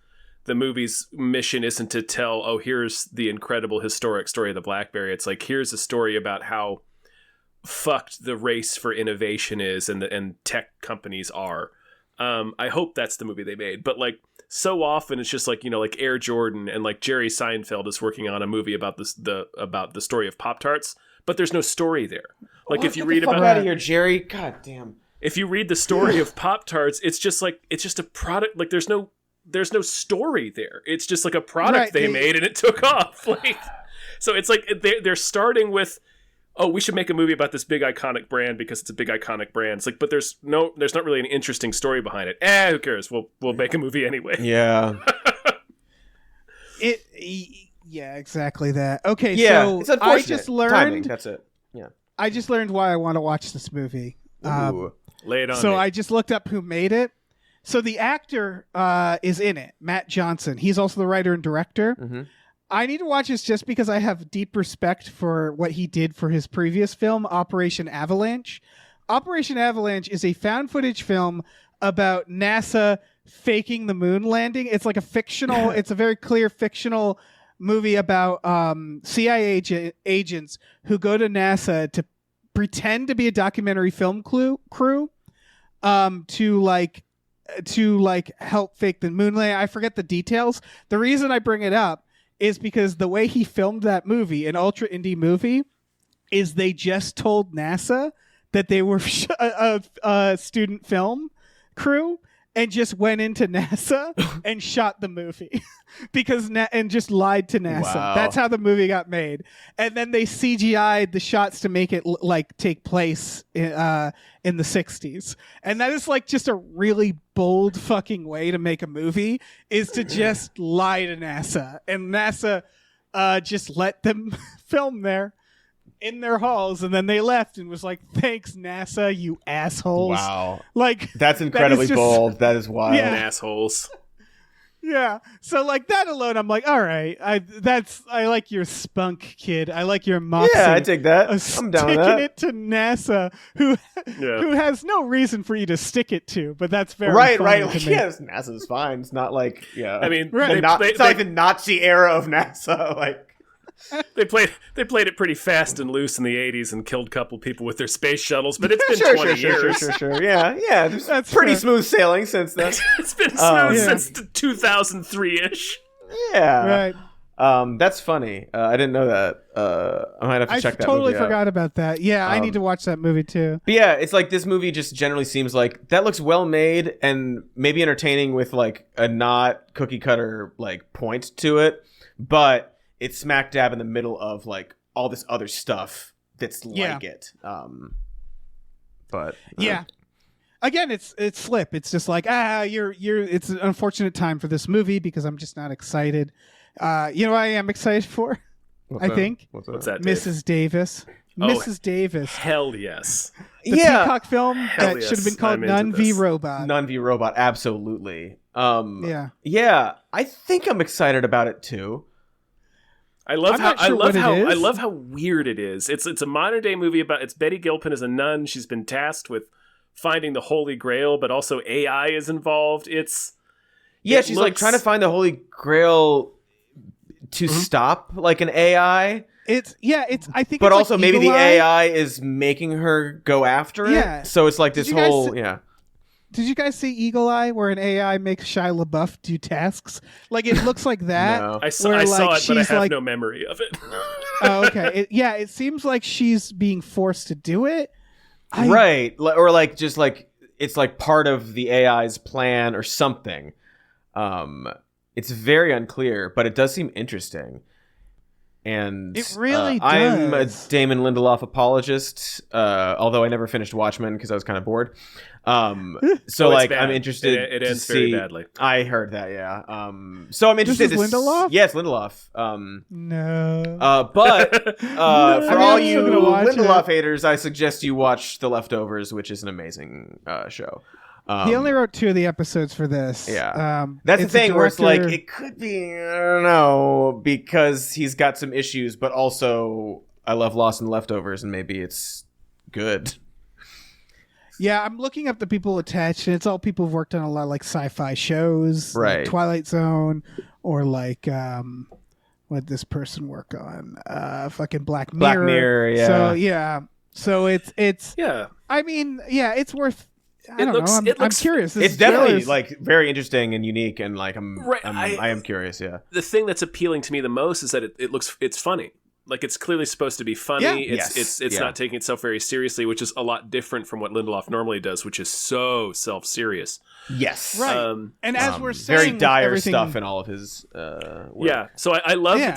A: the movie's mission isn't to tell, oh, here's the incredible historic story of the BlackBerry. It's like, here's a story about how fucked the race for innovation is and tech companies are. I hope that's the movie they made. But like, so often it's just like, you know, like Air Jordan and like Jerry Seinfeld is working on a movie about about the story of Pop-Tarts, but there's no story there. Like, if you read about
D: out of here, Jerry, god damn.
A: If you read the story of Pop-Tarts, it's just a product. Like, there's no story there. It's just like a product they made and it took off. Like, so it's like they're starting with, oh, we should make a movie about this big iconic brand because it's a big iconic brand. It's like, but there's not really an interesting story behind it. Who cares? We'll make a movie anyway.
D: Yeah.
C: Yeah, exactly that. Okay,
D: yeah,
C: so I just learned
D: timing. That's it. Yeah.
C: I just learned why I want to watch this movie.
A: Lay it on
C: So
A: me.
C: I just looked up who made it. So the actor is in it, Matt Johnston. He's also the writer and director.
D: Mm-hmm.
C: I need to watch this just because I have deep respect for what he did for his previous film, Operation Avalanche. Operation Avalanche is a found footage film about NASA faking the moon landing. It's like a fictional, it's a very clear fictional movie about CIA agents who go to NASA to pretend to be a documentary film crew to help fake the moon landing. I forget the details. The reason I bring it up is because the way he filmed that movie, an ultra indie movie, is they just told NASA that they were a student film crew and just went into NASA and shot the movie and just lied to NASA.
D: Wow.
C: That's how the movie got made. And then they CGI'd the shots to make it take place in the 60s. And that is like just a really bold fucking way to make a movie, is to just lie to NASA. And NASA just let them film there in their halls, and then they left and was like, thanks, NASA, you assholes.
D: Wow.
C: Like,
D: that's incredibly bold. That is wild.
C: Yeah.
A: Assholes.
C: Yeah. So like that alone, I'm like, all right, I like your spunk, kid. I like your moxie.
D: Yeah, I dig that. I'm down with that.
C: Sticking it to NASA, who has no reason for you to stick it to, but that's very
D: right.
C: funny
D: Like,
C: to me.
D: yes, NASA's fine. It's not like
A: I mean,
D: it's not like the Nazi era of NASA. Like,
A: they played it pretty fast and loose in the 80s and killed a couple people with their space shuttles, but it's been 20 years.
D: Sure. Yeah. That's pretty
C: fair.
D: smooth sailing since then.
A: It's been smooth since 2003-ish.
D: Yeah.
C: Right.
D: That's funny. I didn't know that. I might have to check that
C: totally
D: movie out.
C: forgot about that. Yeah, I need to watch that movie too.
D: But yeah, it's like this movie just generally seems like that looks well made and maybe entertaining with like a not cookie cutter like point to it, but it's smack dab in the middle of like all this other stuff that's like it. But
C: yeah. Again, it's flip. It's just like you're. It's an unfortunate time for this movie because I'm just not excited. You know what I am excited for?
D: What's
C: I
D: that?
C: think
A: What's that? Dave?
C: Mrs. Davis.
A: Oh,
C: Mrs. Davis.
A: Hell yes.
C: The Peacock film that
A: yes,
C: should have been called
A: I'm into
C: Nun v.
A: this.
C: Robot.
D: Nun v. Robot, absolutely.
C: Yeah.
D: Yeah, I think I'm excited about it too.
A: I love
C: I'm
A: how
C: not sure what it is.
A: I love how weird it is. It's a modern day movie about it's Betty Gilpin as a nun. She's been tasked with finding the Holy Grail, but also AI is involved. She's
D: like trying to find the Holy Grail to stop like an AI.
C: I think
D: But
C: it's
D: also
C: like
D: maybe the
C: Eagle Eye.
D: AI is making her go after it.
C: Yeah.
D: So it's like this
C: Did you guys
D: whole
C: see- Did you guys see Eagle Eye, where an AI makes Shia LaBeouf do tasks? Like it looks like that.
D: No.
A: I saw
C: where,
A: it,
C: like,
A: but I
C: she's
A: have
C: like-
A: no memory of it.
C: Oh, okay. It seems like she's being forced to do it.
D: Right. Or like just like it's like part of the AI's plan or something. It's very unclear, but it does seem interesting. And
C: It really
D: I'm a
C: does.
D: Damon Lindelof apologist, although I never finished Watchmen because I was kind of bored. So
A: It's
D: like
A: bad.
D: I'm interested.
A: It
D: to
A: ends very
D: see-
A: badly.
D: I heard that, yeah. So I'm interested.
C: This is Lindelof?
D: Yes, Lindelof.
C: No.
D: But for all
C: I'm
D: you
C: still gonna watch
D: Lindelof
C: it.
D: haters, I suggest you watch The Leftovers, which is an amazing show.
C: He only wrote 2 of the episodes for this.
D: Yeah. That's the
C: it's a
D: thing where it's like,
C: director-
D: it could be, I don't know, because he's got some issues, but also I love Lost and Leftovers, and maybe it's good.
C: Yeah, I'm looking up the people attached, and it's all people who've worked on a lot of like sci-fi shows, like
D: Right.
C: Twilight Zone, or like what did this person work on? Fucking Black Mirror.
D: Black Mirror, yeah.
C: So it's.
A: Yeah.
C: I mean, yeah, it's worth. I
A: It
C: don't
A: looks-
C: know.
A: it
C: I'm
A: looks-
C: curious. This
D: It's
C: is
D: definitely
C: trailers.
D: like very interesting and unique, and like
A: Right,
D: I am curious, yeah.
A: The thing that's appealing to me the most is that it's funny. Like it's clearly supposed to be funny.
C: Yeah.
A: It's
D: Yes.
A: not taking itself very seriously, which is a lot different from what Lindelof normally does, which is so self-serious.
D: Yes.
C: Right. And as we're saying,
D: very
C: with
D: dire
C: everything-
D: stuff in all of his work.
A: Yeah. So I love
C: Yeah.
A: that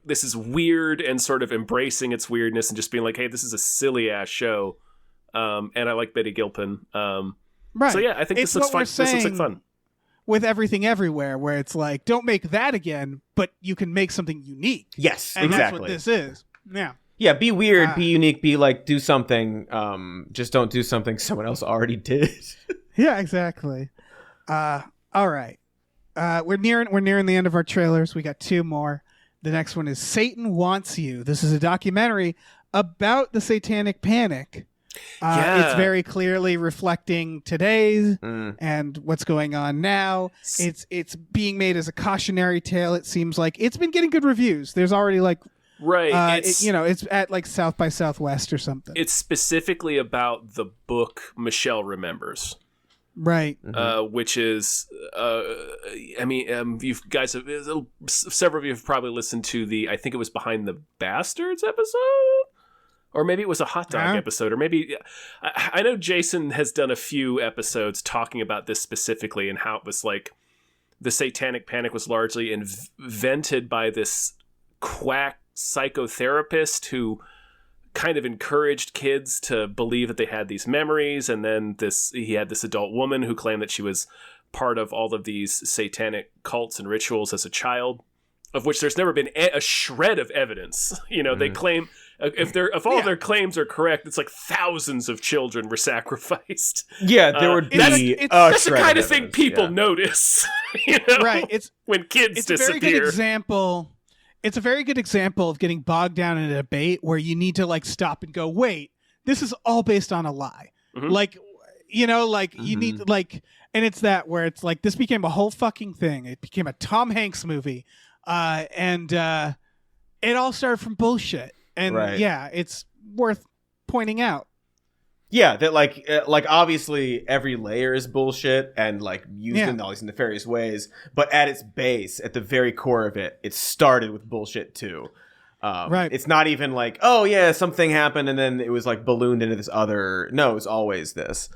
A: this is weird and sort of embracing its weirdness and just being like, hey, this is a silly ass show. And I like Betty Gilpin.
C: Right.
A: So yeah, I think
C: It's
A: this looks
C: what we're
A: fun. This looks like
C: saying
A: fun.
C: with Everything Everywhere, where it's like, don't make that again, but you can make something unique.
D: Yes,
C: And
D: exactly.
C: that's what this is. Yeah.
D: Yeah, be weird, be unique, be like, do something. Just don't do something someone else already did.
C: Yeah, exactly. All right. We're nearing the end of our trailers. We got 2 more. The next one is Satan Wants You. This is a documentary about the Satanic Panic.
A: Yeah.
C: It's very clearly reflecting today's and what's going on now. It's being made as a cautionary tale. It seems like it's been getting good reviews. There's already like
A: Right.
C: it's at like South by Southwest or something.
A: It's specifically about the book Michelle Remembers.
C: Right.
A: Which is, I mean, you guys have several of you have probably listened to I think it was Behind the Bastards episode, or maybe it was a hot dog episode, or maybe I know Jason has done a few episodes talking about this specifically and how it was like the Satanic Panic was largely invented by this quack psychotherapist who kind of encouraged kids to believe that they had these memories, and then he had this adult woman who claimed that she was part of all of these satanic cults and rituals as a child, of which there's never been a shred of evidence. You know, they claim if all of their claims are correct, it's like thousands of children were sacrificed.
D: Yeah, there would be.
A: That's the
D: shred
A: kind of thing
D: evidence,
A: people
D: yeah.
A: notice. You know?
C: Right. It's
A: when kids
C: it's a
A: disappear.
C: very good example. It's a very good example of getting bogged down in a debate where you need to like stop and go, wait, this is all based on a lie.
A: Mhm.
C: Like, you know, like you need like, and it's that where it's like this became a whole fucking thing. It became a Tom Hanks movie, and it all started from bullshit. And
D: Right.
C: yeah, it's worth pointing out.
D: Yeah, that like obviously every layer is bullshit and like used in all these nefarious ways, but at its base, at the very core of it, it started with bullshit too. Right. It's not even like, oh yeah, something happened and then it was like ballooned into this other. No, it's always this.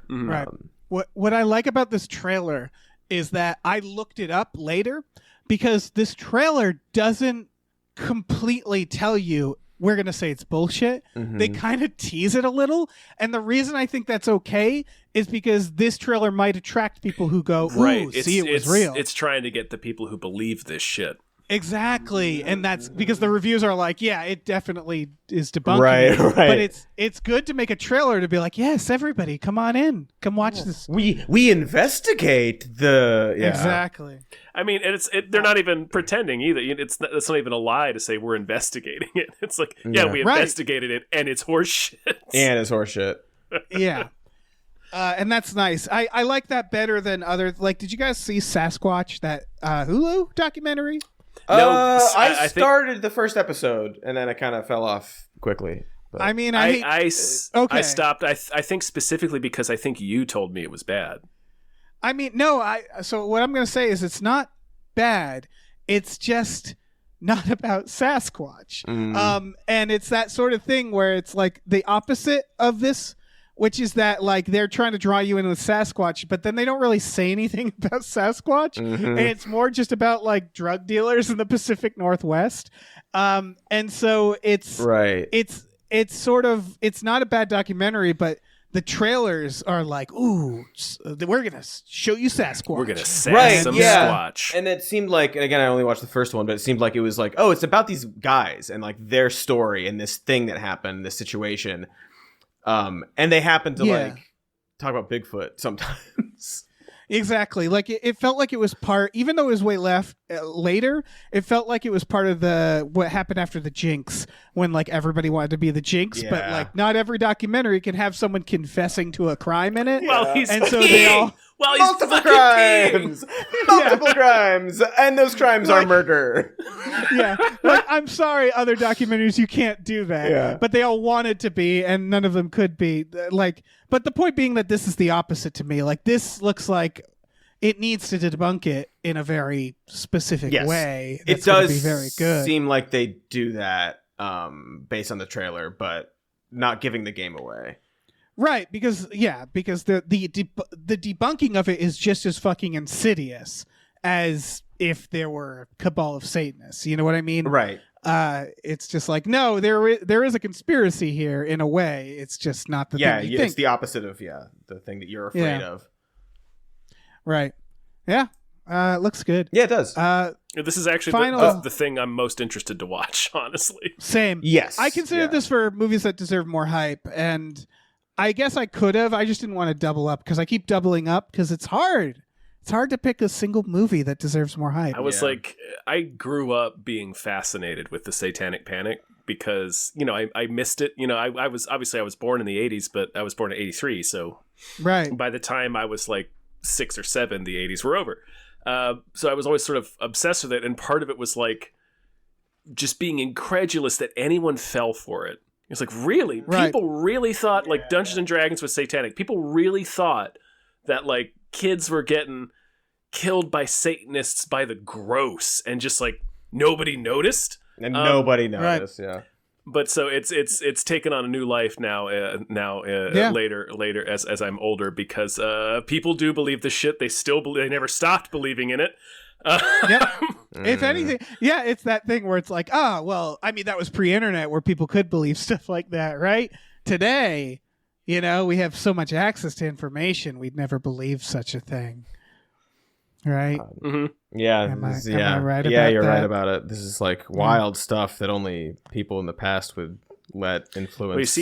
C: Right. What I like about this trailer is that I looked it up later because this trailer doesn't completely tell you we're going to say it's bullshit. They kind of tease it a little. And the reason I think that's okay is because this trailer might attract people who go, ooh, see, it was real.
A: It's trying to get the people who believe this shit.
C: Exactly. And that's because the reviews are like, yeah, it definitely is debunking it. But it's good to make a trailer to be like, yes, everybody, come on in. Come watch this.
D: We investigate the... Yeah.
C: Exactly.
A: I mean, they're not even pretending either. It's not even a lie to say we're investigating it. It's like, we investigated it, and it's horseshit.
D: And it's horseshit.
C: Yeah. And that's nice. I like that better than other... Like, did you guys see Sasquatch, that Hulu documentary?
D: No, I started the first episode, and then I kind of fell off quickly. But.
C: I mean,
A: I stopped. I think specifically because I think you told me it was bad.
C: I mean, no. So what I'm going to say is it's not bad. It's just not about Sasquatch. And it's that sort of thing where it's like the opposite of this, which is that like they're trying to draw you in with Sasquatch, but then they don't really say anything about Sasquatch, and it's more just about like drug dealers in the Pacific Northwest. And so it's sort of, it's not a bad documentary, but the trailers are like, ooh, we're gonna show you Sasquatch.
A: We're gonna sass some Squatch.
D: And it seemed like, and again, I only watched the first one, but it seemed like it was like, oh, it's about these guys and like their story and this thing that happened, this situation. And they happen to like talk about Bigfoot sometimes.
C: Exactly. Like it felt like it was part, even though it was way later, it felt like it was part of what happened after the Jinx, when like everybody wanted to be the Jinx, but like not every documentary can have someone confessing to a crime in it.
A: Well, he's
D: multiple crimes, multiple crimes, and those crimes are murder.
C: Like, I'm sorry, other documentaries, you can't do that, but they all wanted to be, and none of them could be. Like, but the point being that this is the opposite to me. Like, this looks like it needs to debunk it in a very specific way.
D: It does be very good. Seem like they do that based on the trailer, but not giving the game away.
C: Right, because the debunking of it is just as fucking insidious as if there were a cabal of Satanists. You know what I mean?
D: Right.
C: It's just like, no, there is a conspiracy here in a way. It's just not the thing you think.
D: It's the opposite of the thing that you're afraid of.
C: Right. Yeah. It looks good.
D: Yeah, it does.
A: This is actually the thing I'm most interested to watch, honestly.
C: Same.
D: Yes.
C: I consider this for movies that deserve more hype, and I guess I could have. I just didn't want to double up because I keep doubling up because it's hard. It's hard to pick a single movie that deserves more hype.
A: I was like, I grew up being fascinated with the Satanic Panic because, I missed it. I was born in the 80s, but I was born in 83. So by the time I was like 6 or 7, the 80s were over. So I was always sort of obsessed with it. And part of it was like just being incredulous that anyone fell for it. It's like, really? People really thought like Dungeons and Dragons was satanic. People really thought that like kids were getting killed by Satanists by the gross, and just like nobody noticed.
D: And nobody noticed,
A: But so it's taken on a new life now. Later as I'm older, because people do believe the shit. They never stopped believing in it.
C: If anything, it's that thing where it's like, that was pre-internet where people could believe stuff like that, right? Today, we have so much access to information, we'd never believe such a thing, right?
D: Yeah,
C: am I right about
D: you're
C: that?
D: right about it. This is like wild stuff that only people in the past would let influence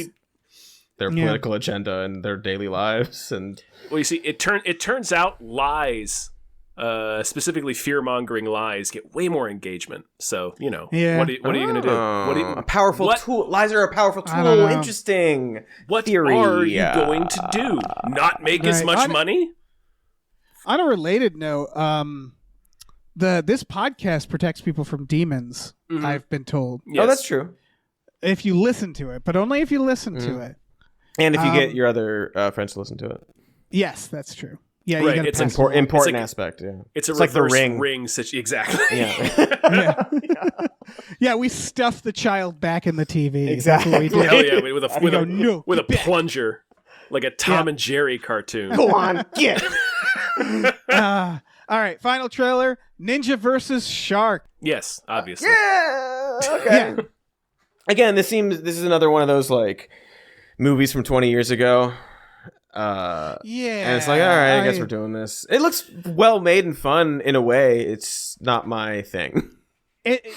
D: their political agenda and their daily lives. And
A: it turns out lies. Specifically fear-mongering lies get way more engagement. So, what are you going to do?
D: A powerful tool. Lies are a powerful tool. Interesting.
A: What
D: theory
A: are you going to do? Not make as much money?
C: On a related note, this podcast protects people from demons, I've been told.
D: Yes. Oh, that's true.
C: If you listen to it, but only if you listen to it.
D: And if you get your other friends to listen to it.
C: Yes, that's true. Yeah,
A: Right,
C: you gotta
A: it's
C: pass it along.
D: Important aspect. Yeah,
A: It's a
D: like the
A: reverse
D: ring.
A: Exactly.
D: Yeah.
C: Yeah, we stuff the child back in the TV.
D: Exactly.
C: That's what we did.
A: Hell yeah, with a
C: We go, "No,
A: with a
C: get back."
A: plunger, like a Tom and Jerry cartoon.
D: Go on, get.
C: All right, final trailer: Ninja versus Shark.
A: Yes, obviously.
D: Yeah. Okay.
C: Yeah.
D: Again, this is another one of those like movies from 20 years ago.
C: Yeah,
D: And it's like, all right, I guess we're doing this. It looks well made and fun in a way. It's not my thing.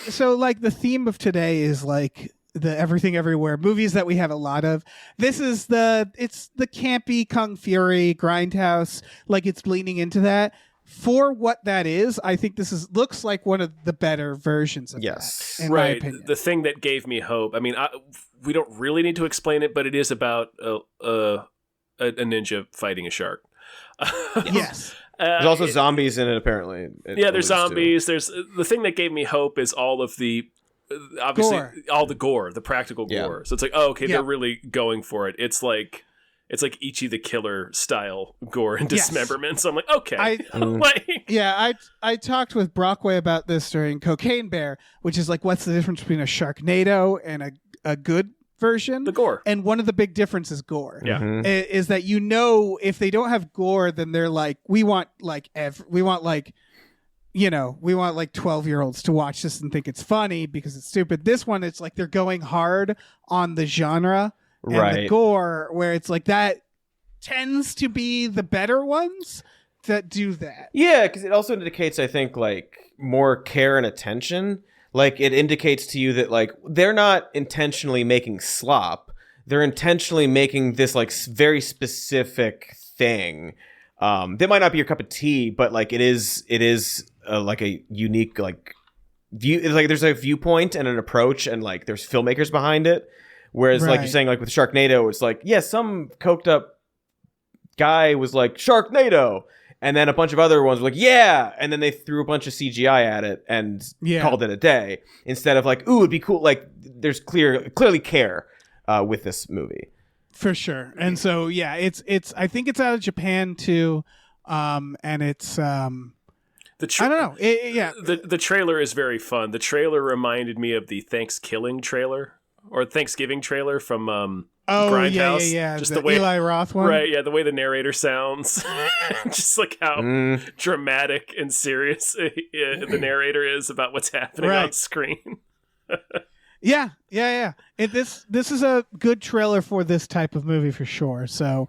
C: So, like, the theme of today is like the Everything Everywhere movies that we have a lot of. This is it's the campy Kung Fury Grindhouse. Like, it's leaning into that. For what that is, I think this looks like one of the better versions of
D: Yes.
C: that, in my
A: Right.
C: opinion.
A: The thing that gave me hope. I mean, we don't really need to explain it, but it is about a ninja fighting a shark.
C: Yes.
D: There's also zombies in it, apparently.
A: Yeah, there's zombies. There's the thing that gave me hope is all of the obviously
C: Gore.
A: all the gore, the practical
D: Yeah.
A: gore. So it's like, oh, okay,
C: Yeah.
A: they're really going for it. It's like Ichi the Killer style gore and
C: Yes.
A: dismemberment. So I'm like, okay,
C: I-
A: like,
C: Yeah, I talked with Brockway about this during Cocaine Bear, which is like, what's the difference between a Sharknado and a good version?
A: the gore.
C: And one of the big differences is gore.
A: Yeah.
D: Mhm.
C: Is that, you know, if they don't have gore, then they're like, we want like 12-year-olds to watch this and think it's funny because it's stupid. This one, it's like they're going hard on the genre and the
D: Right.
C: gore, where it's like that tends to be the better ones that do that.
D: Yeah, because it also indicates, I think, like more care and attention. Like it indicates to you that like they're not intentionally making slop. They're intentionally making this like very specific thing. That might not be your cup of tea, but like it is like a unique like view. It's like there's a viewpoint and an approach, and like there's filmmakers behind it. Whereas like you're
C: Right.
D: saying, like with Sharknado, it's like, yeah, some coked up guy was like Sharknado, and then a bunch of other ones were like, yeah, and then they threw a bunch of CGI at it and
C: Yeah.
D: called it a day, instead of like, ooh, it'd be cool. Like there's clearly care with this movie.
C: For sure. And so, yeah, it's I think it's out of Japan too. And it's I don't know. Yeah.
A: The trailer is very fun. The trailer reminded me of the Thanksgiving trailer or Thanksgiving trailer from
C: Oh,
A: Grindhouse.
C: yeah.
A: Just
C: the
A: the way
C: Eli Roth one.
A: Right, yeah, the way the narrator sounds. Just like how
D: Mm.
A: dramatic and serious the narrator is about what's happening on
C: Right. screen. Yeah. This is a good trailer for this type of movie for sure. So,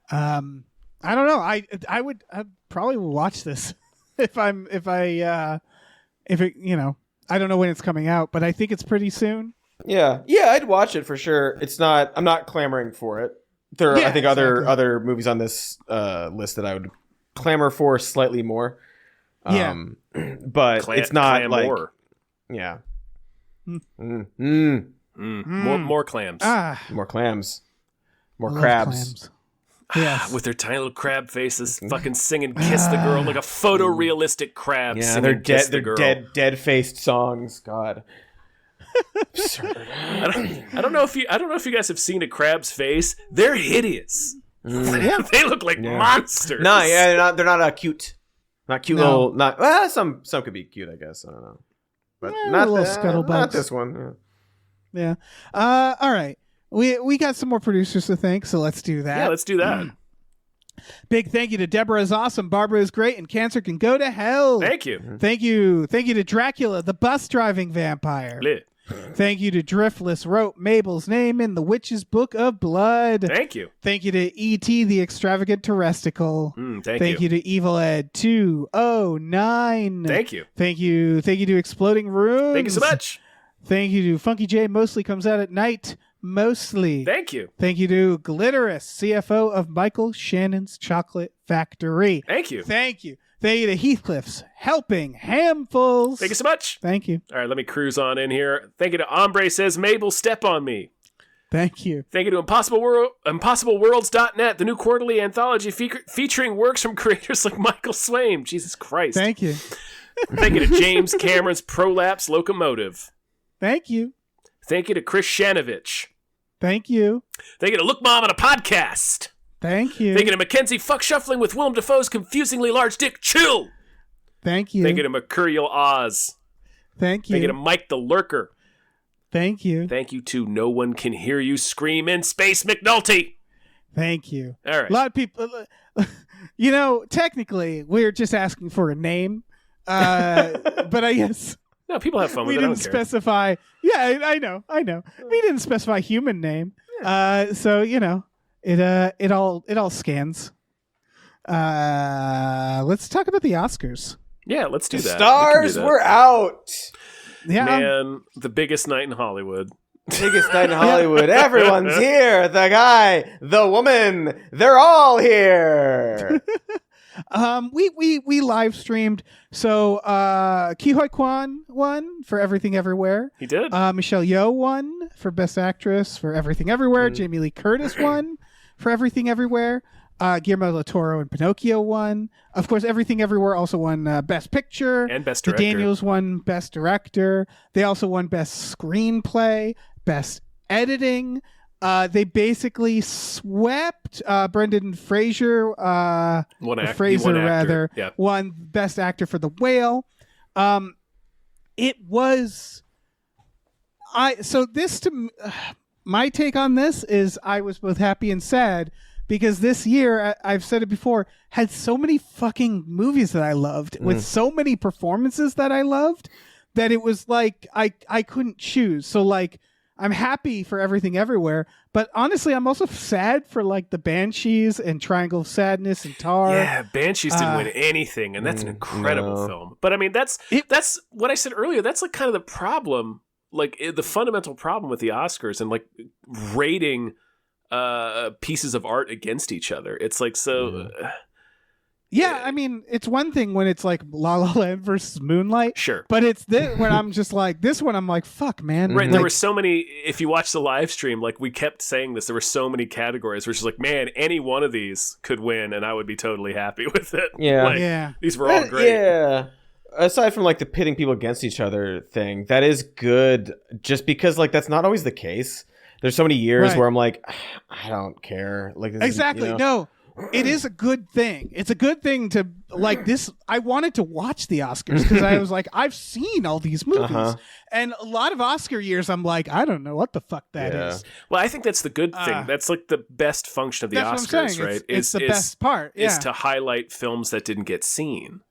C: I don't know. I'd probably watch this if it, you know, I don't know when it's coming out, but I think it's pretty soon.
D: Yeah, I'd watch it for sure. I'm not clamoring for it. There are,
C: Yeah,
D: I think,
C: exactly.
D: other movies on this list that I would clamor for slightly more.
C: Yeah.
D: But it's not
A: Clam
D: like,
A: more.
D: yeah.
C: Mm.
A: More clams.
D: More clams, more
C: I love
D: crabs.
C: clams. Yes.
A: With their tiny little crab faces, fucking singing "Kiss the Girl" like a photorealistic crab.
D: Yeah,
A: singing
D: they're
A: "Kiss
D: dead.
A: the
D: They're
A: Girl."
D: dead faced songs. God. Absurd.
A: I don't know if you guys have seen a crab's face. They're hideous. They look like monsters.
D: No, yeah, they're not cute. Not cute
C: No.
D: little. Not well. Some could be cute, I guess. I don't know, but not
C: little
D: the-
C: scuttlebugs.
D: Not this one.
C: Yeah. All right. We got some more producers to thank, so let's do that.
A: Yeah, let's do that.
C: Big thank you to Deborah is awesome, Barbara is great, and Cancer can go to hell.
A: Thank you.
C: Thank you to Dracula, the bus driving vampire.
A: Lit.
C: Thank you to Driftless wrote Mabel's name in the Witch's Book of Blood.
A: Thank you.
C: Thank you to E.T. the Extravagant Terresticle.
A: Thank you.
C: to Evil Ed 209.
A: Thank you.
C: Thank you to Exploding Runes.
A: Thank you so much.
C: Thank you to Funky J Mostly Comes Out at Night. Mostly.
A: Thank you.
C: Thank you to Glitterous, CFO of Michael Shannon's Chocolate Factory.
A: Thank you.
C: Thank you. Thank you to Heathcliff's Helping Handfuls.
A: Thank you so much.
C: Thank you.
A: All right, let me cruise on in here. Thank you to Ombre Says Mabel, Step on Me.
C: Thank you.
A: Thank you to ImpossibleWorlds.net, the new quarterly anthology featuring works from creators like Michael Swaim. Jesus Christ.
C: Thank you.
A: Thank you to James Cameron's Prolapse Locomotive.
C: Thank you.
A: Thank you to Chris Shanovich.
C: Thank you.
A: They get a Look Mom on a podcast.
C: Thank you.
A: They get a Mackenzie fuck shuffling with Willem Dafoe's confusingly large dick. Chill.
C: Thank you.
A: They get a Mercurial Oz.
C: Thank you.
A: They get a Mike the Lurker.
C: Thank you.
A: Thank you to No One Can Hear You Scream in Space McNulty.
C: Thank you.
A: All right.
C: A lot of people, technically, we're just asking for a name. But I guess
A: No, people have fun with
C: we
A: it.
C: didn't specify. Yeah, I know. We didn't specify human name. So it all scans. Let's talk about the Oscars.
A: Yeah, let's do that.
D: Stars, we're out.
C: Yeah,
A: Man, the biggest night in Hollywood.
D: Biggest night in Hollywood. Everyone's here. The guy, the woman, they're all here.
C: we live streamed. So Ki Hoi Kwan won for Everything Everywhere.
A: He did.
C: Michelle Yeoh won for Best Actress for Everything Everywhere. Jamie Lee Curtis won for Everything Everywhere. Guillermo del Toro and Pinocchio won. Of course, Everything Everywhere also won Best Picture.
A: And Best
C: The
A: Director.
C: Daniels won Best Director. They also won Best Screenplay, Best Editing. They basically swept Brendan Fraser. Fraser won Best Actor for The Whale. It was. My take on this is I was both happy and sad. Because this year, I've said it before, had so many fucking movies that I loved with so many performances that I loved that it was like I couldn't choose. So like I'm happy for Everything Everywhere, but honestly, I'm also sad for like the Banshees and Triangle of Sadness and Tar.
A: Yeah, Banshees didn't win anything, and that's an incredible film. But I mean, that's what I said earlier. That's like kind of the problem, like the fundamental problem with the Oscars and like rating pieces of art against each other. It's like so.
C: Yeah, I mean, it's one thing when it's like La La Land versus Moonlight.
A: Sure.
C: But it's this when I'm just like, this one I'm like, fuck, man.
A: Right.
C: Like,
A: There were so many, if you watch the live stream, like we kept saying this, there were so many categories where it's just like, man, any one of these could win and I would be totally happy with it.
D: Yeah.
A: Like,
C: yeah.
A: These were all great.
D: Yeah. Aside from like the pitting people against each other thing, that is good just because like that's not always the case. There's so many years where I'm like, I don't care. Like this
C: exactly. No, it is a good thing. It's a good thing to like this. I wanted to watch the Oscars because I was like, I've seen all these movies, and a lot of Oscar years, I'm like, I don't know what the fuck that is.
A: Well, I think that's the good thing. That's like the best function of the
C: That's
A: Oscars,
C: what I'm saying.
A: right?
C: It's the best part. Yeah.
A: Is to highlight films that didn't get seen,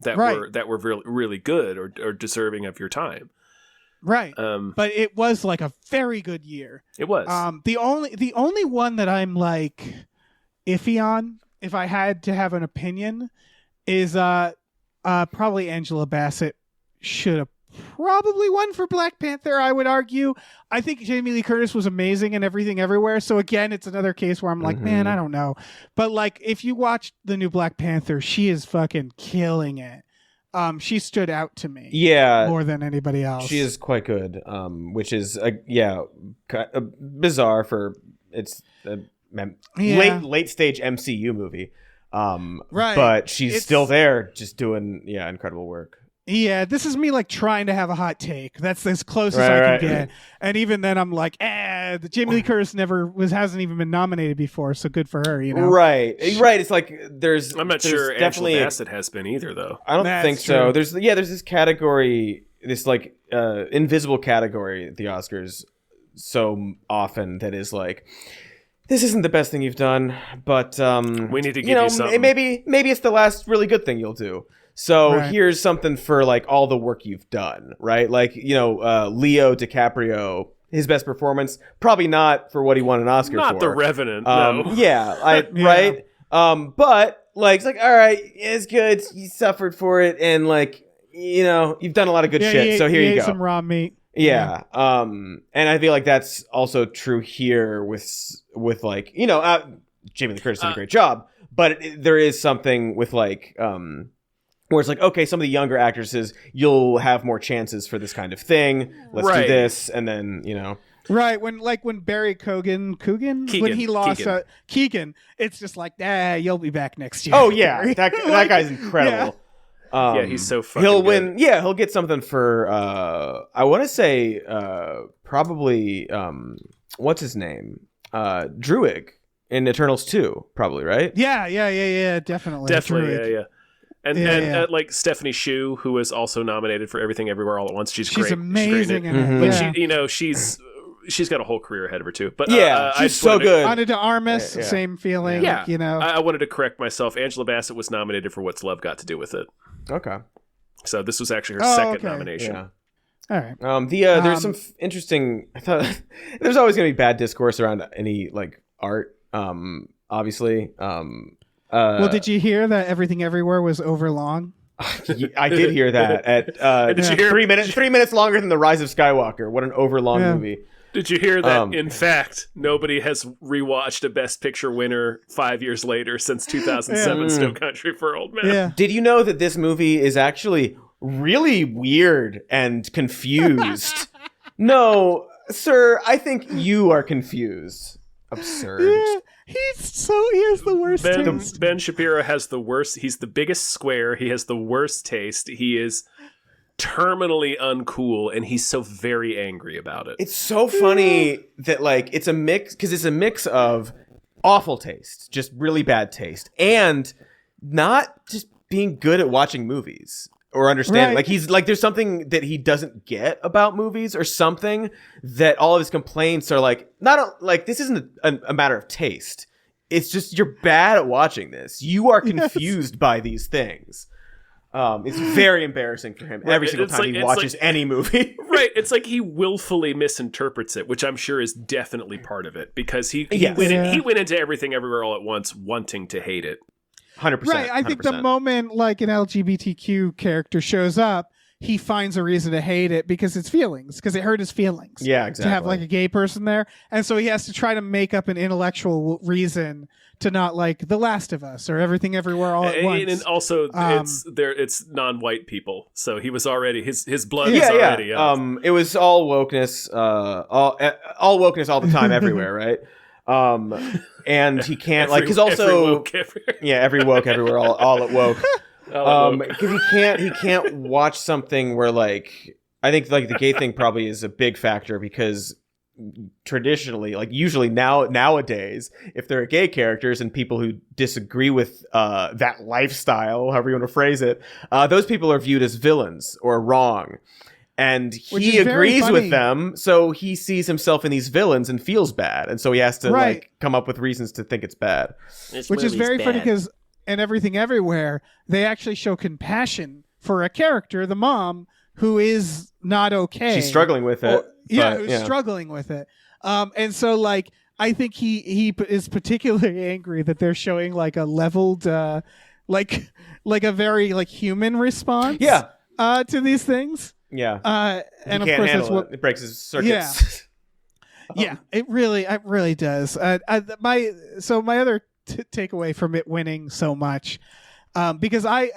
A: that were really, really good or deserving of your time.
C: Right. But it was like a very good year.
A: It was.
C: The only one that I'm like iffy on, if I had to have an opinion, is probably Angela Bassett should have probably won for Black Panther, I would argue. I think Jamie Lee Curtis was amazing in Everything Everywhere. So again, it's another case where I'm like, man, I don't know. But like if you watch the new Black Panther, she is fucking killing it. She stood out to me, more than anybody else.
D: She is quite good, which is bizarre for it's a late stage MCU movie,
C: right?
D: But she's still there, just doing incredible work.
C: Yeah, this is me like trying to have a hot take. That's as close as I can get. And even then, I'm like, the Jamie Lee Curtis hasn't even been nominated before, so good for her, you know?
D: Right. It's like I'm
A: not sure
D: definitely
A: Angela Bassett has been either, though.
D: I don't think so. There's this category, this like invisible category at the Oscars so often that is like, this isn't the best thing you've done, but
A: we need to give you something.
D: Maybe it's the last really good thing you'll do. So here's something for like all the work you've done, right? Like, Leo DiCaprio, his best performance, probably not for what he won an Oscar for.
A: Not The Revenant, no.
D: Right? But like, it's like, all right, it's good. You suffered for it. And like, you've done a lot of good shit. So here you go.
C: Some raw meat.
D: Yeah. And I feel like that's also true here with like, Jamie Lee Curtis did a great job, but there is something with like, where it's like, okay, some of the younger actresses, you'll have more chances for this kind of thing. Let's do this. And then,
C: Right. When Barry Keoghan, when he lost Keegan, it's just like, you'll be back next year.
D: Oh, yeah. That guy's incredible.
A: He's so fucking
D: He'll
A: good.
D: win. Yeah, he'll get something for, I want to say, probably what's his name? Druig in Eternals 2, probably, right?
C: Yeah, definitely.
A: Definitely, yeah. And
C: Yeah,
A: and
C: yeah.
A: like Stephanie Shu, who was also nominated for Everything Everywhere All at Once. She's
C: She's
A: great.
C: amazing
A: She's great
C: in it.
A: But
C: Yeah.
A: she's got a whole career ahead of her too. But
D: Yeah,
A: I
D: she's
A: just
D: so
A: wanted to-
D: good.
C: Ana de Armas,
D: Yeah.
C: same feeling.
A: Yeah,
C: You know.
A: I wanted to correct myself. Angela Bassett was nominated for What's Love Got to Do with It.
D: Okay.
A: So this was actually her
C: Oh,
A: second
C: okay.
A: nomination.
D: Yeah.
C: All right.
D: There's some interesting. I thought there's always going to be bad discourse around any like art. Obviously.
C: Well, did you hear that Everything Everywhere was overlong?
D: I did hear that at
A: Did you hear-
D: 3 minutes longer than The Rise of Skywalker. What an overlong movie.
A: Did you hear that, in fact, nobody has rewatched a Best Picture winner 5 years later since 2007's No Country for Old Men?
C: Yeah.
D: Did you know that this movie is actually really weird and confused? No, sir, I think you are confused. Absurd.
C: Yeah. He has the worst taste.
A: Ben Shapiro has the worst. He's the biggest square. He has the worst taste. He is terminally uncool, and he's so very angry about it.
D: It's so funny that like it's a mix because it's a mix of awful taste, just really bad taste, and not just being good at watching movies or understanding.
C: Right.
D: Like he's like there's something that he doesn't get about movies or something that all of his complaints are like like this isn't a matter of taste. It's just you're bad at watching this. You are confused by these things. It's very embarrassing for him every single time he watches any movie.
A: Right. It's like he willfully misinterprets it, which I'm sure is definitely part of it because he
D: Yes.
A: went into Everything Everywhere All at Once wanting to hate it.
D: 100%.
C: Right. I think the
D: 100%.
C: moment like an LGBTQ character shows up, he finds a reason to hate it because it's feelings, because it hurt his feelings.
D: Yeah, exactly.
C: To have like a gay person there. And so he has to try to make up an intellectual reason to not like The Last of Us or Everything Everywhere All at Once.
A: And also it's non-white people. So he was already his blood is
D: Yeah.
A: already
D: It was all wokeness, all wokeness all the time, everywhere, right? And he can't like because also every woke everywhere, all at woke. Because he can't watch something where like I think like the gay thing probably is a big factor because traditionally, like usually nowadays, if there are gay characters and people who disagree with that lifestyle, however you want to phrase it, those people are viewed as villains or wrong. And he agrees with them, so he sees himself in these villains and feels bad, and so he has to like come up with reasons to think it's bad.
C: Which is very funny because in Everything Everywhere, they actually show compassion for a character, the mom, who is not okay.
D: She's struggling with it.
C: Who's struggling with it. And so like I think he is particularly angry that they're showing like a leveled like a very like human response to these things.
D: Yeah.
C: And of course that's what
D: it breaks his circuits.
C: Yeah, it really does. My other takeaway from it winning so much, because I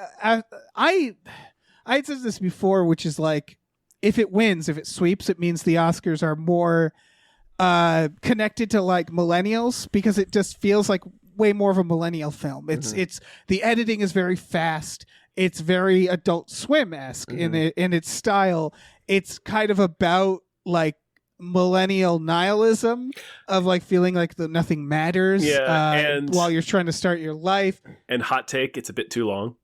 C: said this before, which is like, if it sweeps, it means the Oscars are more connected to like millennials because it just feels like way more of a millennial film. It's the editing is very fast. It's very Adult Swim-esque in its style. It's kind of about like millennial nihilism of like feeling like nothing matters and while you're trying to start your life.
A: And hot take, it's a bit too long.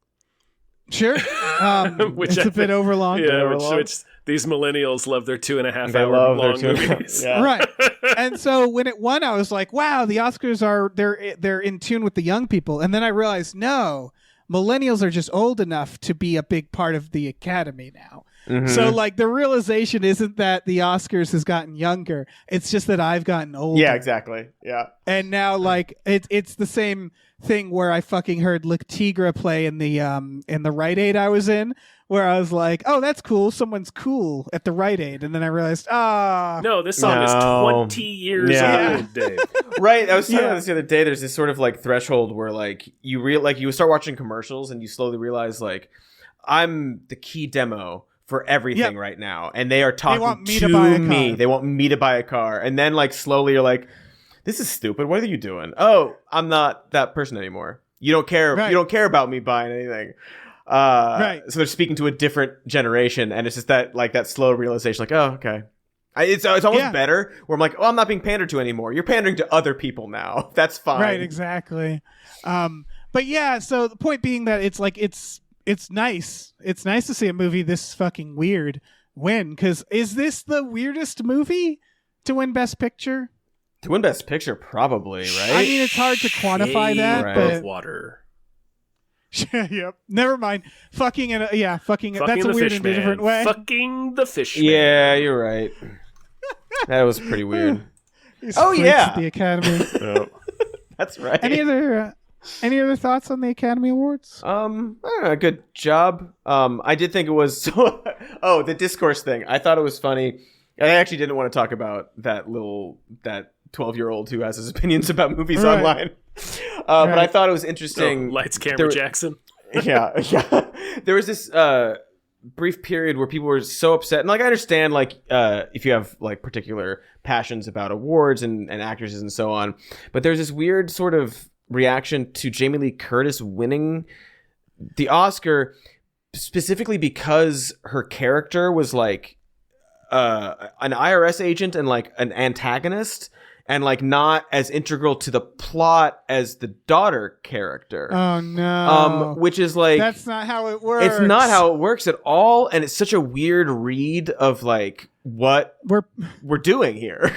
C: Sure. It's a bit overlong.
A: Yeah, which these millennials love their 2.5 hour long movies.
C: Right. And so when it won, I was like, wow, the Oscars they're in tune with the young people. And then I realized, no, millennials are just old enough to be a big part of the Academy now. So like the realization isn't that the Oscars has gotten younger. It's just that I've gotten older.
D: Yeah, exactly. Yeah.
C: And now like it's the same thing where I fucking heard Lick Tigra play in the Rite Aid I was in, where I was like, oh, that's cool. Someone's cool at the Rite Aid. And then I realized,
A: no, this song is 20 years old, Dave.
D: Right. I was talking about this the other day. There's this sort of like threshold where like you start watching commercials and you slowly realize like I'm the key demo for everything right now, and they are talking to me. They want me to buy a car, and then like slowly you're like, "This is stupid. What are you doing? Oh, I'm not that person anymore. You don't care. You don't care about me buying anything." So they're speaking to a different generation, and it's just that like that slow realization, like, "Oh, okay, It's almost better where I'm like, oh, I'm not being pandered to anymore. You're pandering to other people now. That's fine.
C: Right, exactly. But yeah, so the point being that it's like it's nice. It's nice to see a movie this fucking weird win, because is this the weirdest movie to win Best Picture?
D: To win Best Picture, probably, right?
C: I mean, it's hard to quantify that,
D: right.
C: but
A: water.
C: Yep. Never mind. Fucking that's a weird in a different way.
A: Fucking the fish man.
D: Yeah, you're right. That was pretty weird.
C: These
D: Oh,
C: freaks
D: yeah.
C: at the Academy.
D: That's right.
C: Any other thoughts on the Academy Awards?
D: I don't know, good job. I did think it was the discourse thing. I thought it was funny. I actually didn't want to talk about that 12-year-old who has his opinions about movies online. But I thought it was interesting.
A: Lights, camera, Jackson.
D: Yeah. There was this brief period where people were so upset, and like I understand, like if you have like particular passions about awards and actresses and so on, but there's this weird sort of reaction to Jamie Lee Curtis winning the Oscar specifically because her character was like an IRS agent and like an antagonist, and like not as integral to the plot as the daughter character.
C: Oh no.
D: Which is like,
C: that's not how it works.
D: It's not how it works at all, and it's such a weird read of like what we're doing here.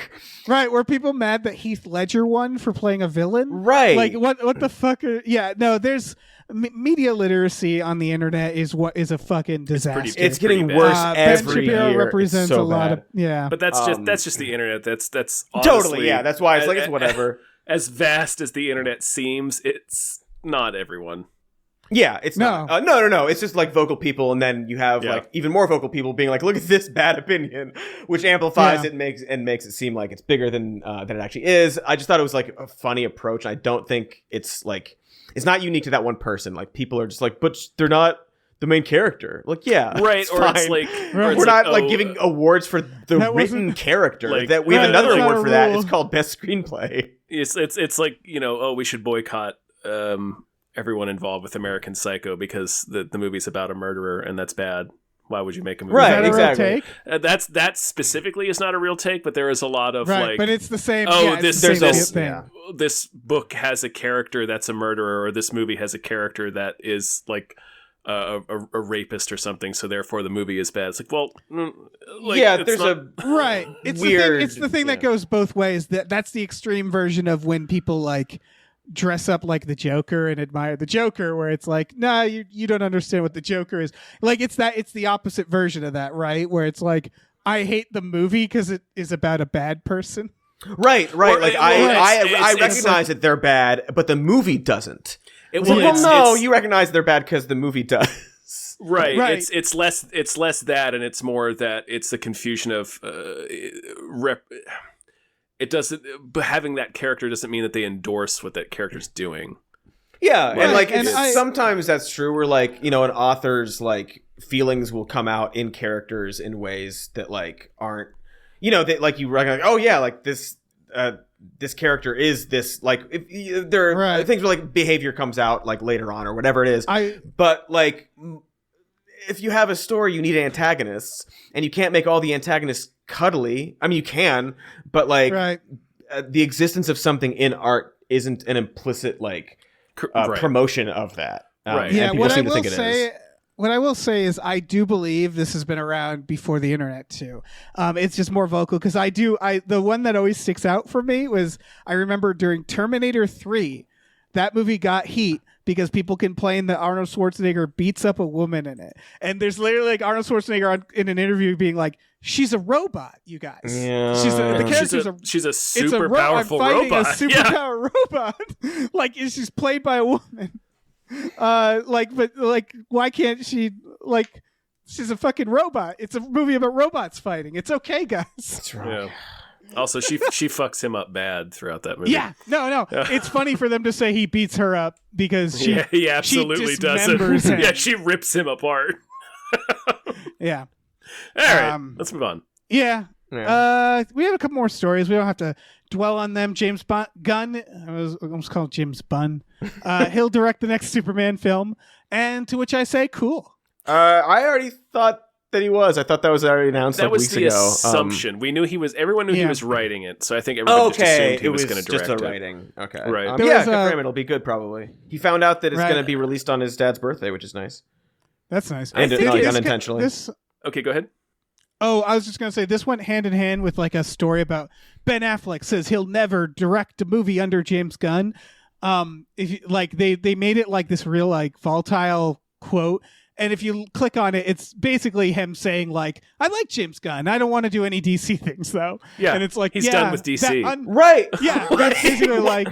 C: Right, were people mad that Heath Ledger won for playing a villain?
D: Right.
C: Like what the fuck there's media literacy on the internet is a fucking disaster.
D: It's getting
A: bad.
D: worse
C: Ben
D: every
C: Shapiro
D: year.
C: represents
D: It's so
C: a lot
D: bad.
C: of
A: But that's just the internet. That's honestly,
D: totally, yeah. That's why it's like it's whatever.
A: As vast as the internet seems, it's not everyone.
D: Yeah, it's not. No. It's just like vocal people, and then you have like even more vocal people being like, "Look at this bad opinion," which amplifies it and makes it seem like it's bigger than it actually is. I just thought it was like a funny approach. I don't think it's not unique to that one person. Like people are just like, but they're not the main character. Like, yeah,
A: right? Or
D: fine.
A: it's like
D: we're not like giving awards for the written character.
A: Like,
D: that we have another
C: that's not
D: award
C: a
D: for that.
C: rule.
D: It's called best screenplay.
A: It's like, we should boycott everyone involved with American Psycho because the movie's about a murderer and that's bad. Why would you make a movie?
D: Right,
C: Is that a
D: exactly.
C: real take?
A: That specifically is not a real take, but there is a lot of
C: Right,
A: like,
C: but it's the same.
A: oh,
C: yeah,
A: this
C: it's the same
A: this
C: thing.
D: yeah.
A: this book has a character that's a murderer, or this movie has a character that is like a rapist or something, so therefore the movie is bad. It's like, well,
D: There's a
C: Right. It's
D: weird.
C: It's the thing that goes both ways. That's the extreme version of when people like dress up like the Joker and admire the Joker, where it's like, nah, you don't understand what the Joker is. Like it's the opposite version of that, right? Where it's like, I hate the movie because it is about a bad person.
D: Right.
A: Or-
D: Like
A: well,
D: I
A: it's
D: recognize that they're bad, but the movie doesn't.
A: It's
D: Well,
A: it's-
D: no,
A: it's-
D: you recognize they're bad because the movie does.
A: Right.
C: Right.
A: It's less that, and it's more that it's the confusion of it doesn't. But having that character doesn't mean that they endorse what that character's doing.
D: Yeah,
C: Right,
D: and like
C: and
D: sometimes that's true. Where like an author's like feelings will come out in characters in ways that like aren't that like you recognize. Oh yeah, like this character is this, like if there are things where like behavior comes out like later on or whatever it is. But like if you have a story, you need antagonists, and you can't make all the antagonists cuddly. I mean, you can, but like the existence of something in art isn't an implicit like promotion of that.
A: Right.
C: Yeah.
D: And people seem to think it is.
C: What I will say is I do believe this has been around before the internet too. It's just more vocal because the one that always sticks out for me was, I remember during Terminator 3, that movie got heat because people complain that Arnold Schwarzenegger beats up a woman in it. And there's literally like Arnold Schwarzenegger in an interview being like, she's a robot, you guys.
D: Yeah.
A: She's a super powerful
C: I'm fighting
A: robot.
C: a superpower robot. Like, she's played by a woman. But why can't she, like, she's a fucking robot. It's a movie about robots fighting. It's okay, guys.
D: That's right.
A: Yeah. Also, she fucks him up bad throughout that movie.
C: Yeah, no. It's funny for them to say he beats her up because
A: he absolutely
C: she
A: doesn't.
C: dismembers him.
A: Yeah, she rips him apart.
C: Yeah.
A: All right, let's move on.
C: Yeah. We have a couple more stories. We don't have to dwell on them. James Gunn, I was almost called James Bunn. He'll direct the next Superman film, and to which I say, cool.
D: I already thought that he was. I thought that was already announced
A: That was
D: weeks
A: the
D: ago.
A: assumption. We knew he was. Everyone knew he
C: Yeah.
A: was writing it, so I think everyone just assumed he was going to direct
D: just a
A: it.
D: writing. Okay,
A: Right.
C: There
D: yeah,
C: was
D: good
C: a-
D: for him. It'll be good probably. He found out that it's
C: Right.
D: going to be released on his dad's birthday, which is nice.
C: That's nice.
D: And
A: think
D: like
A: it's-
D: unintentionally.
A: Okay, go ahead.
C: Oh, I was just gonna say this went hand in hand with like a story about Ben Affleck says he'll never direct a movie under James Gunn. If you, like they made it like this real like volatile quote, and if you click on it, it's basically him saying like, "I like James Gunn. I don't want to do any DC things though."
A: Yeah,
C: and it's like
A: he's
C: yeah,
A: done with DC.
D: Right.
C: Yeah, that's basically like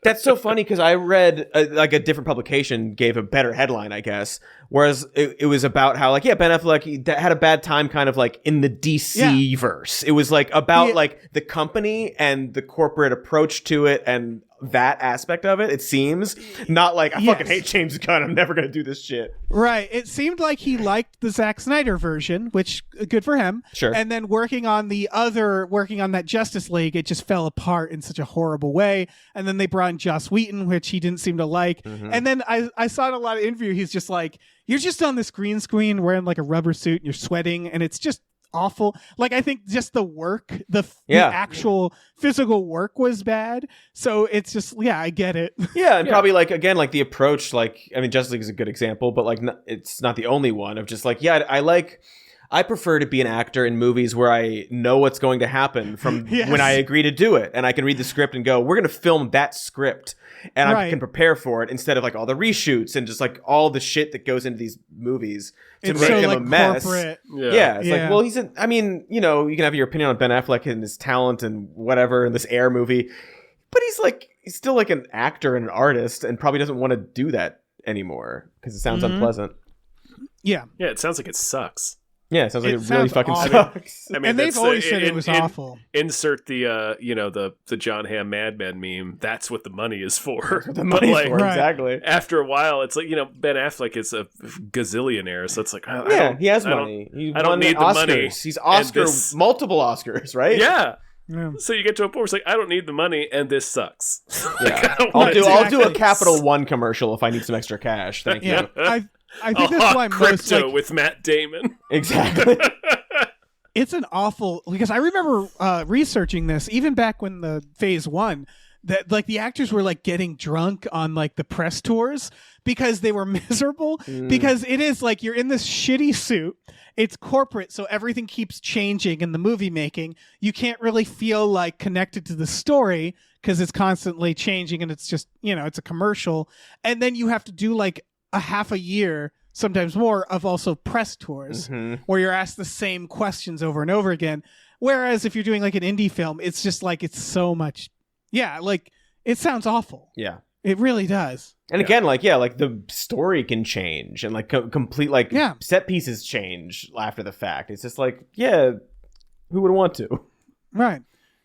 D: That's so funny because I read like a different publication gave a better headline, I guess. Whereas it was about how like, yeah, Ben Affleck had a bad time kind of like in the DC verse. It was like about like the company and the corporate approach to it and that aspect of it. It seems not like I fucking hate James Gunn. I'm never going to do this shit.
C: Right. It seemed like he liked the Zack Snyder version, which good for him.
D: Sure.
C: And then working on that Justice League, it just fell apart in such a horrible way. And then they brought in Joss Whedon, which he didn't seem to like.
D: Mm-hmm.
C: And then I saw in a lot of interview, he's just like, you're just on this green screen wearing like a rubber suit and you're sweating and it's just awful. Like I think just the work, the actual physical work was bad. So it's just I get it.
D: Yeah, and probably like again like the approach, like I mean Justice League is a good example, but like it's not the only one of just like I prefer to be an actor in movies where I know what's going to happen from when I agree to do it, and I can read the script and go, we're going to film that script, and I can prepare for it instead of like all the reshoots and just like all the shit that goes into these movies to
C: It's
D: make
C: so,
D: them
C: like,
D: a mess.
C: corporate.
D: It's like, well, I mean, you know, you can have your opinion on Ben Affleck and his talent and whatever in this Air movie, but he's still like an actor and an artist and probably doesn't want to do that anymore because it sounds unpleasant.
A: Yeah, it sounds like it sucks.
D: Yeah, it sounds like it really fucking
C: awful.
D: sucks.
A: I mean,
C: And they've always said it was awful.
A: Insert the the John Hamm Mad Men meme. That's what the money is for.
D: The money's
A: But, like,
D: for, exactly.
A: After a while, it's like Ben Affleck is a gazillionaire, so it's like
D: he has money.
A: I don't need the
D: Oscars.
A: money.
D: He's Oscar, multiple Oscars, right?
A: Yeah.
C: Yeah.
A: So you get to a point where it's like, I don't need the money, and this sucks.
D: Yeah.
A: I'll
D: I'll do a Capital One commercial if I need some extra cash. Thank you.
C: I think that's why most
A: crypto with Matt Damon.
D: Exactly.
C: It's an awful because I remember researching this even back when the phase 1 that like the actors were like getting drunk on like the press tours because they were miserable because it is like you're in this shitty suit. It's corporate, so everything keeps changing in the movie making. You can't really feel like connected to the story because it's constantly changing and it's just, it's a commercial. And then you have to do like a half a year, sometimes more, of also press tours where you're asked the same questions over and over again. Whereas if you're doing like an indie film, it's just like it's so much. Yeah, like it sounds awful.
D: Yeah.
C: It really does.
D: And again, like the story can change and like complete set pieces change after the fact. It's just like, who would want to?
C: Right.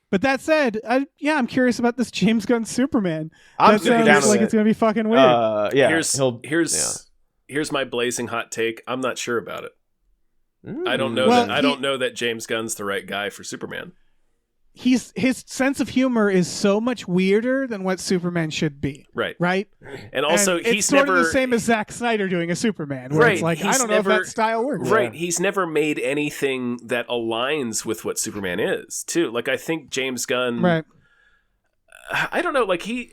C: But that said, I'm curious about this James Gunn Superman.
D: I'm
C: that sounds like it's gonna be fucking weird.
A: Here's my blazing hot take. I'm not sure about it. I don't know don't know that James Gunn's the right guy for Superman.
C: His sense of humor is so much weirder than what Superman should be. Right.
A: And also,
C: it's sort of the same as Zack Snyder doing a Superman. Where it's like, I don't know if that style works.
A: Right. He's never made anything that aligns with what Superman is, too. Like, I think James Gunn.
C: Right.
A: I don't know. Like, he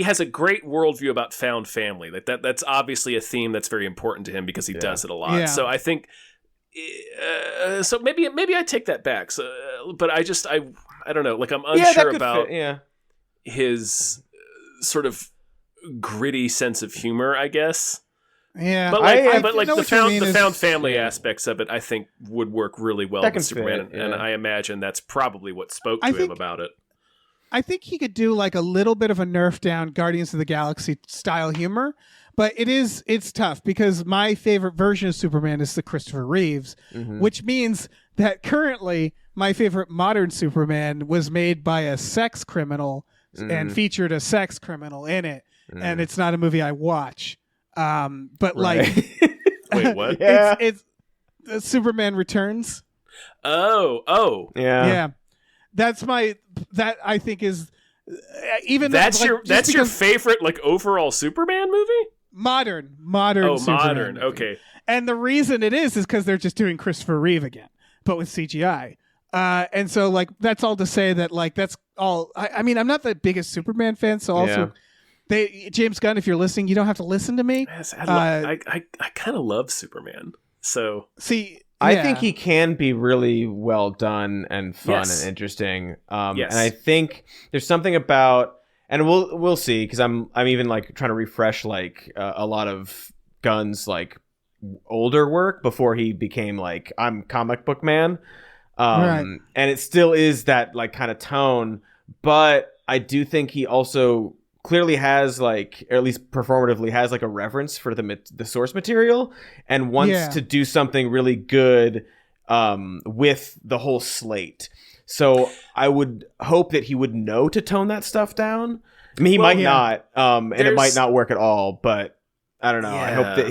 A: has a great worldview about found family. Like that's obviously a theme that's very important to him because he does it a lot.
C: Yeah.
A: So I think. So maybe I take that back. So, but I don't know. Like I'm unsure about his sort of gritty sense of humor, I guess.
C: Yeah,
A: but the found family aspects of it, I think, would work really well with Superman, and I imagine that's probably what spoke to him about it.
C: I think he could do like a little bit of a nerf down Guardians of the Galaxy style humor. But it's tough because my favorite version of Superman is the Christopher Reeves, which means that currently my favorite modern Superman was made by a sex criminal and featured a sex criminal in it. And it's not a movie I watch. But like,
A: wait, what?
C: It's Superman Returns.
A: Oh.
C: Yeah. That I think is even
A: that's your favorite like overall Superman movie?
C: Modern
A: Oh,
C: Superman
A: modern.
C: movie.
A: Okay.
C: And the reason it is because they're just doing Christopher Reeve again, but with CGI. And so, like, that's all to say that, like, that's all. I mean, I'm not the biggest Superman fan, so also, James Gunn, if you're listening, you don't have to listen to me.
A: Yes, I kind of love Superman. So
C: see,
D: I think he can be really well done and fun
A: Yes.
D: and interesting.
A: Yes.
D: And I think there's something about, and we'll see, because I'm even like trying to refresh like a lot of Gunn's like older work before he became like I'm comic book man.
C: Right.
D: And it still is that like kind of tone, but I do think he also clearly has like, or at least performatively has like a reverence for the source material and wants to do something really good with the whole slate. So I would hope that he would know to tone that stuff down. I mean, he might not, and it might not work at all, but I don't know.
A: Yeah.
D: I hope that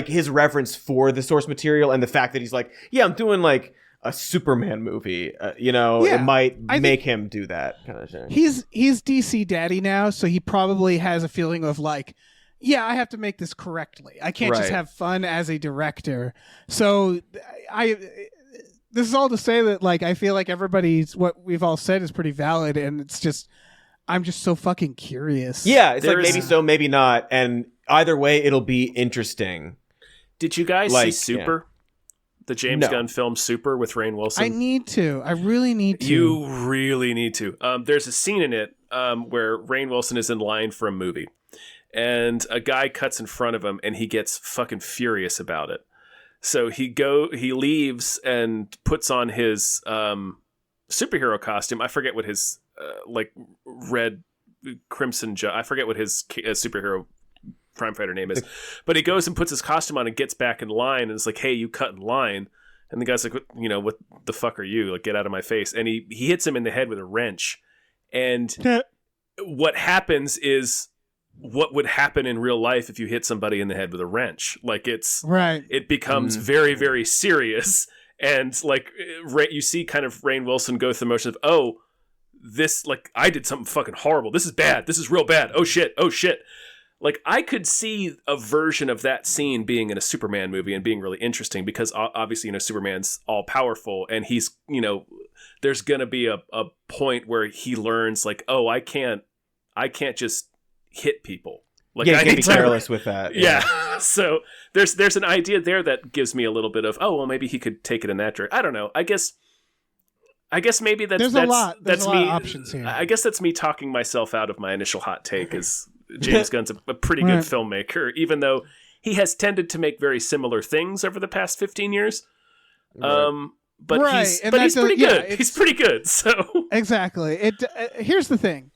D: his reverence for the source material and the fact that he's like, yeah, I'm doing like a Superman movie, it might make him do that kind of thing.
C: He's DC daddy now, so he probably has a feeling of like, yeah, I have to make this correctly. I can't just have fun as a director. So this is all to say that like I feel like what we've all said is pretty valid, and it's just I'm just so fucking curious.
D: Yeah, it's like maybe so, maybe not, and either way, it'll be interesting.
A: Did you guys see Super? The James Gunn film Super with Rainn Wilson?
C: I need to. I really need to.
A: You really need to. There's a scene in it where Rainn Wilson is in line for a movie, and a guy cuts in front of him, and he gets fucking furious about it. So he leaves and puts on his superhero costume. I forget what his like red crimson. I forget what his superhero crime fighter name is, but he goes and puts his costume on and gets back in line, and it's like, hey, you cut in line. And the guy's like, what the fuck are you? Like, get out of my face. And he hits him in the head with a wrench. And what happens is what would happen in real life if you hit somebody in the head with a wrench. Like, it becomes very, very serious. And like, you see kind of Rainn Wilson go through the motion of, this, like, I did something fucking horrible. This is bad. This is real bad. Oh shit. Like, I could see a version of that scene being in a Superman movie and being really interesting because obviously, Superman's all powerful, and he's, there's going to be a point where he learns like, oh, I can't just hit people. Like,
D: I can't be careless with that.
A: Yeah. So there's an idea there that gives me a little bit of, oh, well, maybe he could take it in that direction. I don't know. I guess maybe that's
C: a lot
A: of
C: options here.
A: I guess that's me talking myself out of my initial hot take is James Gunn's a pretty good filmmaker, even though he has tended to make very similar things over the past 15 years. But he's pretty good. He's pretty good. So
C: exactly. Here's the thing.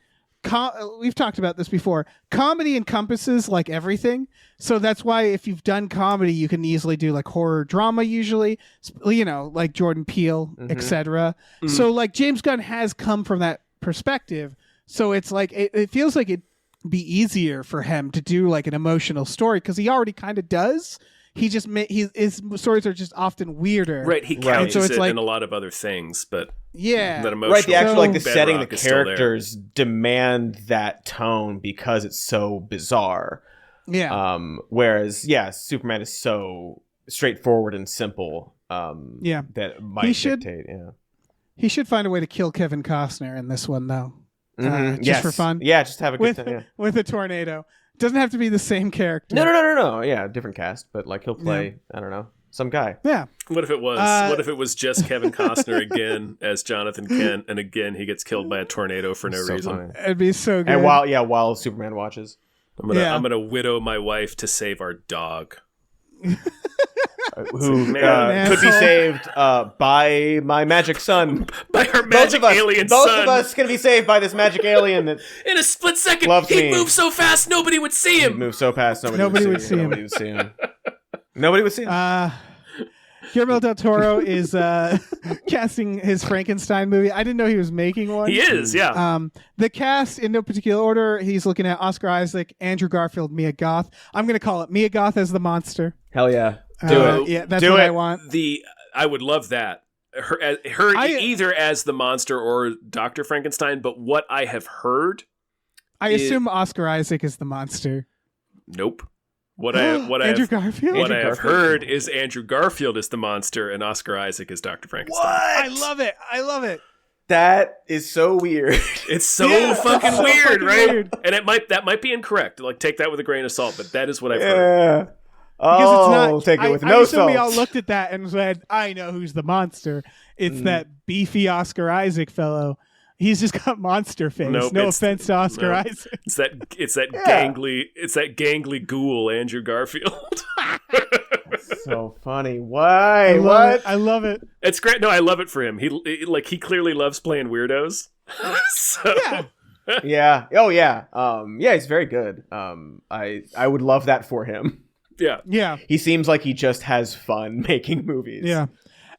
C: We've talked about this before. Comedy encompasses like everything. So that's why if you've done comedy, you can easily do like horror drama usually, like Jordan Peele, etc. So like James Gunn has come from that perspective. So it's like, it feels like it'd be easier for him to do like an emotional story because he already kind of does. He just his stories are just often weirder.
A: Right, he couches it in a lot of other things, but that emotional
D: right, the actual like the
A: bedrock
D: setting, the characters demand that tone because it's so bizarre.
C: Yeah.
D: Whereas, Superman is so straightforward and simple. That might dictate. Yeah.
C: He should find a way to kill Kevin Costner in this one, though. Just for fun.
D: Yeah, just have a good time. Yeah.
C: With a tornado. Doesn't have to be the same character.
D: No. Yeah, different cast, but like he'll play, I don't know, some guy.
C: Yeah.
A: What if it was just Kevin Costner again as Jonathan Kent, and again he gets killed by a tornado for no reason?
C: Funny. It'd be so good.
D: And while Superman watches.
A: I'm gonna widow my wife to save our dog.
D: Who could be saved by my magic son.
A: By her magic alien son.
D: Both of us can be saved by this magic alien that
A: in a split second,
D: he'd
A: move so fast nobody would see him.
D: He'd move so fast nobody would see him. Nobody would see him.
C: Guillermo del Toro is casting his Frankenstein movie. I didn't know he was making one.
A: He is, yeah.
C: The cast, in no particular order, he's looking at Oscar Isaac, Andrew Garfield, Mia Goth. I'm going to call it Mia Goth as the monster.
D: Hell yeah. Do it.
C: Yeah, that's what I want.
A: I would love that. Either as the monster or Dr. Frankenstein, but what I have heard...
C: I assume Oscar Isaac is the monster.
A: Nope.
C: Andrew Garfield?
A: What I have heard is Andrew Garfield is the monster and Oscar Isaac is Dr. Frankenstein.
C: I love it.
D: That is so weird.
A: It's so fucking weird, right? And that might be incorrect. Like, take that with a grain of salt, but that is what I've heard.
C: Because it's not,
D: take it with
C: I
D: no
C: assume
D: salt.
C: we all looked at that and said, I know who's the monster. It's that beefy Oscar Isaac fellow. He's just got monster face.
A: Nope,
C: no offense to Oscar Isaac.
A: It's that gangly ghoul, Andrew Garfield.
D: So funny. Why? What?
C: I love it.
A: It's great. No, I love it for him. He clearly loves playing weirdos. So.
C: Yeah.
D: Yeah. Oh yeah. Yeah, he's very good. I would love that for him.
A: Yeah.
C: Yeah.
D: He seems like he just has fun making movies.
C: Yeah.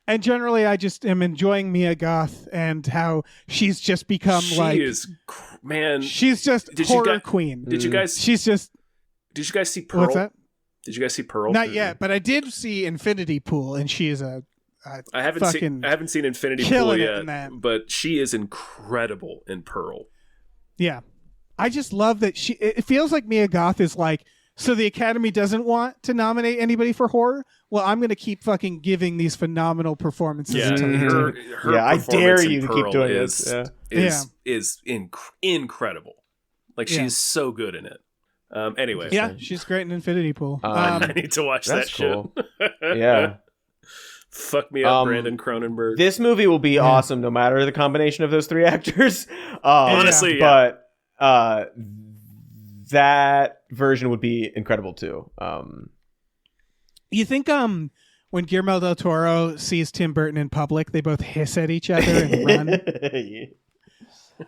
C: And generally, I just am enjoying Mia Goth and how she's just become
A: man.
C: She's just horror queen.
A: Did you guys?
C: She's just.
A: Did you guys see Pearl?
C: What's that?
A: Did you guys see Pearl?
C: Not yet, but I did see Infinity Pool, and she is I
A: haven't seen Infinity Pool yet, but she is incredible in Pearl.
C: Yeah, I just love that it feels like Mia Goth is like. So the Academy doesn't want to nominate anybody for horror? Well, I'm going to keep fucking giving these phenomenal performances.
A: Yeah, her
D: I dare you to
A: Pearl
D: keep doing
A: is incredible. Like she's so good in it. Anyway,
C: yeah, she's great in Infinity Pool.
A: I need to watch that
D: cool.
A: shit.
D: Yeah,
A: fuck me up, Brandon Cronenberg.
D: This movie will be awesome no matter the combination of those three actors.
A: Honestly,
D: but that version would be incredible too.
C: You think when Guillermo del Toro sees Tim Burton in public, they both hiss at each other and run?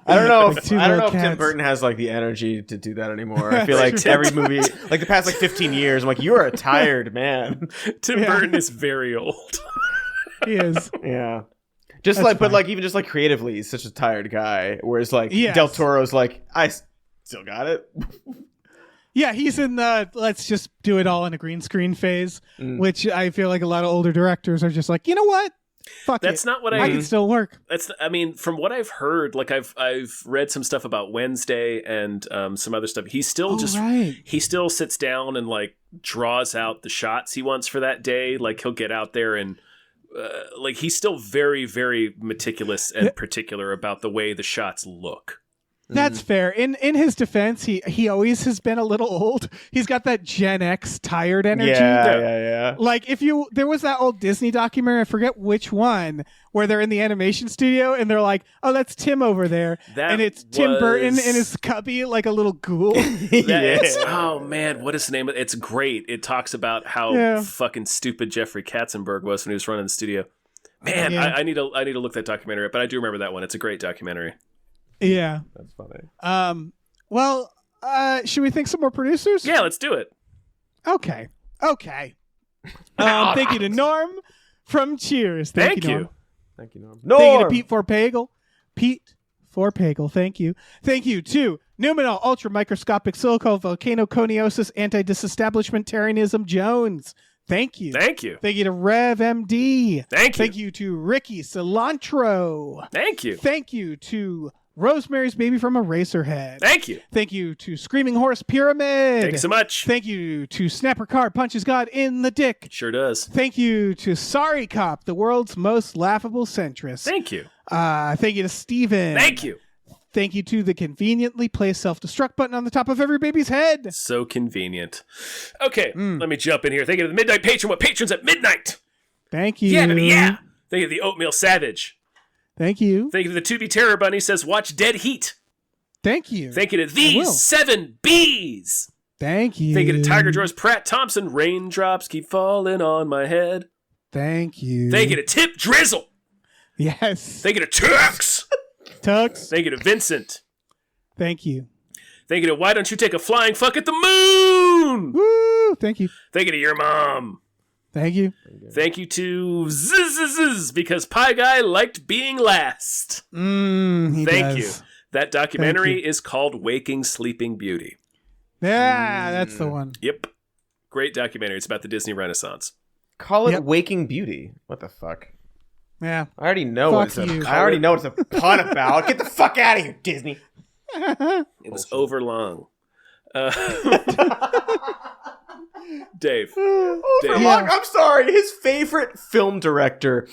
D: I don't know.
C: Like
D: I don't know if
C: cats.
D: Tim Burton has like the energy to do that anymore. I feel like every movie, like the past like 15 years, I'm like, you are a tired man.
A: Tim Burton is very old.
C: He is.
D: Yeah. Just but like even just like creatively, he's such a tired guy. Whereas like Del Toro's like, I still got it.
C: Yeah, he's in the let's just do it all in a green screen phase, which I feel like a lot of older directors are just like, you know what? Fuck
A: That's
C: it.
A: not what
C: I can still work.
A: I mean, from what I've heard, like I've read some stuff about Wednesday and some other stuff. He still he still sits down and like draws out the shots he wants for that day. Like he'll get out there and like he's still very, very meticulous and particular about the way the shots look.
C: That's fair. In his defense, he always has been a little old. He's got that Gen X tired energy.
D: Yeah.
C: Like there was that old Disney documentary, I forget which one, where they're in the animation studio and they're like, oh, that's Tim over there. And it's Tim Burton in his cubby, like a little ghoul.
A: Oh man, what is the name of it? It's great. It talks about how fucking stupid Jeffrey Katzenberg was when he was running the studio. Man, I need to look that documentary up, but I do remember that one. It's a great documentary.
C: Yeah.
D: That's funny.
C: Well, should we think some more producers?
A: Yeah, let's do it.
C: Okay. Thank you to Norm from Cheers. Thank you, Norm.
D: Thank you, Norm.
C: Thank you to Pete Forpagel. Pete Forpagel, thank you. Thank you to Numenal Ultra Microscopic Silico Volcano Coniosis Anti-Disestablishmentarianism Jones. Thank you.
A: Thank you.
C: Thank you to Rev MD.
A: Thank you.
C: Thank you to Ricky Cilantro.
A: Thank you.
C: Thank you to Rosemary's Baby from Eraserhead.
A: Thank you.
C: Thank you to Screaming Horse Pyramid.
A: Thank you so much.
C: Thank you to Snapper Card Punches God in the Dick.
A: Sure does.
C: Thank you to Sorry Cop, the world's most laughable centrist.
A: Thank you.
C: Thank you to Steven.
A: Thank you.
C: Thank you to the conveniently placed self-destruct button on the top of every baby's head.
A: So convenient. Okay, let me jump in here. Thank you to the Midnight Patron with patrons at midnight.
C: Thank you.
A: Yeah, baby, yeah. Thank you to the Oatmeal Savage.
C: Thank you.
A: Thank you to the To Be Terror Bunny says, watch Dead Heat.
C: Thank you.
A: Thank you to these 7 Bs.
C: Thank you.
A: Thank you to Tiger Drawers Pratt Thompson. Raindrops keep falling on my head.
C: Thank you.
A: Thank you to Tip Drizzle.
C: Yes.
A: Thank you to Tux.
C: Tux.
A: Thank you to Vincent.
C: Thank you.
A: Thank you to Why Don't You Take a Flying Fuck at the Moon.
C: Woo! Thank you.
A: Thank you to Your Mom.
C: Thank you.
A: Thank you to Zzz, because Pie Guy liked being last.
C: He
A: Thank
C: does.
A: you. That documentary is called Waking Sleeping Beauty.
C: Yeah, that's the one.
A: Yep. Great documentary. It's about the Disney Renaissance.
D: Call it Waking Beauty. What the fuck?
C: Yeah.
D: I already know what it's a pun about. Get the fuck out of here, Disney.
A: It was overlong. Dave.
D: Overlong.
C: Yeah.
D: I'm sorry. His favorite film director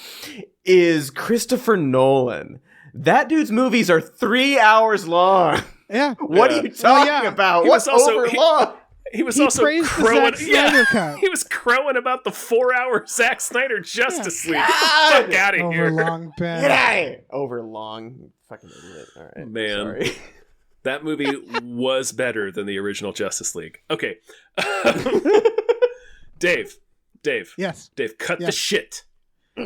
D: is Christopher Nolan. That dude's movies are 3 hours long.
C: Yeah.
D: What are you talking about?
A: He was
D: What's
A: also-
D: overlong?
A: He was
C: He
A: also
C: praised the
A: crowing.
C: Zack Snyder cut.
A: He was crowing about the 4-hour Zack Snyder Justice League. Get the
D: God!
A: fuck out of
C: Over
A: here.
C: long
D: Get
C: bad.
D: out of here. Overlong. Fucking idiot. All right.
A: Man.
D: Sorry.
A: That movie was better than the original Justice League. Okay. Dave.
C: Yes.
A: Dave, cut the
C: Yes.
A: shit.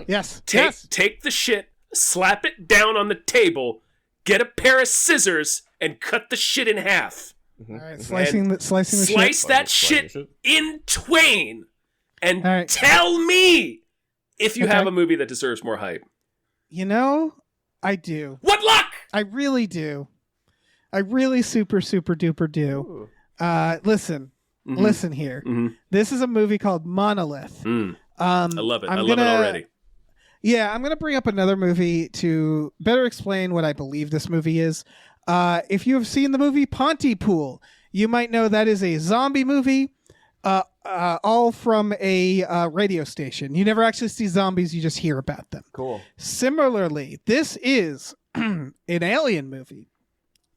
C: Yes.
A: Take the shit, slap it down on the table, get a pair of scissors, and cut the shit in half.
C: All right. Slicing the
A: Slice
C: shit.
A: that shit in twain, and
C: All right.
A: tell me if you
C: Okay.
A: have a movie that deserves more hype.
C: You know, I do.
A: What luck?
C: I really do. I really super duper do. Listen.
A: Mhm.
C: Listen here.
A: Mhm.
C: This is a movie called Monolith.
A: I love it.
C: I'm
A: I love it already.
C: Yeah, I'm going to bring up another movie to better explain what I believe this movie is. If you have seen the movie Pontypool, you might know that is a zombie movie, all from a radio station. You never actually see zombies, you just hear about them.
D: Cool.
C: Similarly, this is an alien movie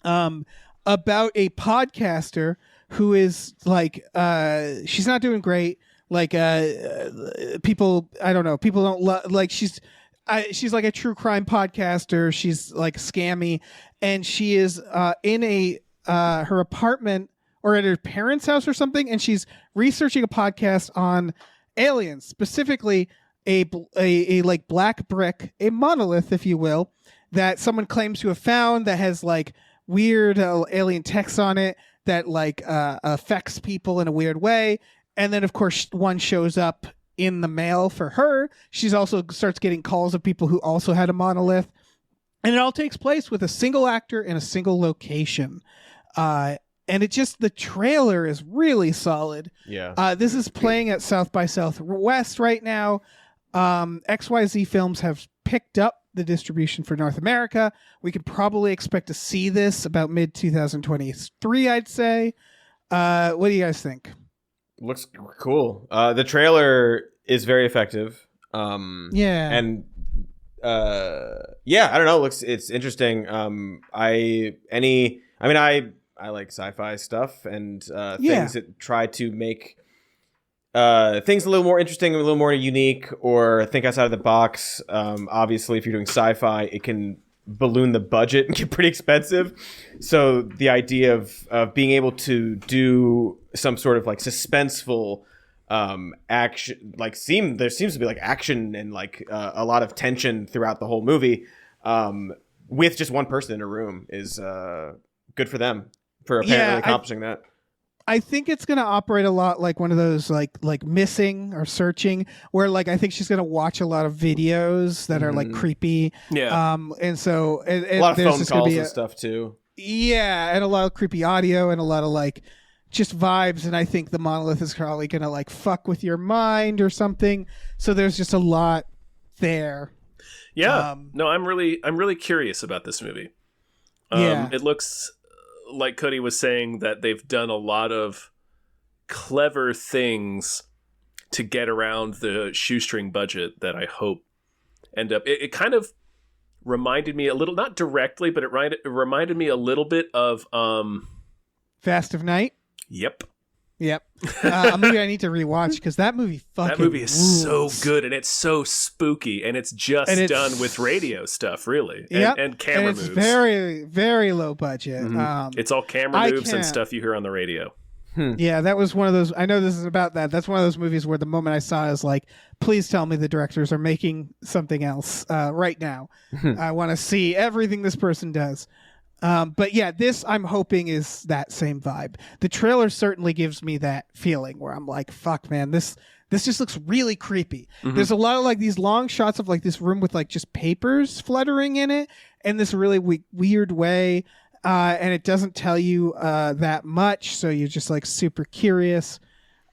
C: about a podcaster who is like, she's not doing great. Like, people, I don't know, people don't like, she's like a true crime podcaster. She's like scammy, and she is in her apartment or at her parents' house or something, and she's researching a podcast on aliens, specifically a like black brick, a monolith, if you will, that someone claims to have found that has like weird alien text on it that like affects people in a weird way. And then, of course, one shows up in the mail for her. She's also starts getting calls of people who also had a monolith. And it all takes place with a single actor in a single location. And the trailer is really solid.
D: Yeah.
C: This is playing at South by Southwest right now. XYZ Films have picked up the distribution for North America. We could probably expect to see this about mid-2023, I'd say. What do you guys think?
D: Looks cool. The trailer is very effective.
C: Yeah.
D: And I don't know. It's interesting. I like sci-fi stuff and things that try to make things a little more interesting, a little more unique, or think outside of the box. Obviously, if you're doing sci-fi, it can balloon the budget and get pretty expensive. So the idea of being able to do some sort of like suspenseful action, like there seems to be like action and like a lot of tension throughout the whole movie, with just one person in a room is good for them for apparently accomplishing that.
C: I think it's going to operate a lot like one of those like missing or searching, where like I think she's going to watch a lot of videos that are like creepy.
A: Yeah.
C: And so
D: A lot of
C: there's
D: phone
C: just gonna
D: calls
C: be
D: and stuff too.
C: Yeah, and a lot of creepy audio and a lot of like just vibes. And I think the monolith is probably going to like fuck with your mind or something. So there's just a lot there.
A: Yeah. No, I'm really curious about this movie.
C: Yeah.
A: It looks like Cody was saying that they've done a lot of clever things to get around the shoestring budget that I hope end up. It kind of reminded me a little, not directly, but it reminded me a little bit of
C: Fast of Night.
A: Yep.
C: A movie I need to rewatch because that movie fucking
A: That movie is
C: rules.
A: so good, and it's so spooky, and it's just done with radio stuff, really, and camera
C: and it's
A: moves.
C: very, very low budget.
A: It's all camera
C: I
A: moves and
C: can't-
A: stuff you hear on the radio.
C: Yeah, that was one of those. I know this is about that. That's one of those movies where the moment I saw it, I was like, please tell me the directors are making something else right now. I want to see everything this person does. But yeah, this I'm hoping is that same vibe. The trailer certainly gives me that feeling where I'm like, fuck, man, this just looks really creepy. There's a lot of like these long shots of like this room with like just papers fluttering in it in this really weird way. And it doesn't tell you that much, so you're just like super curious.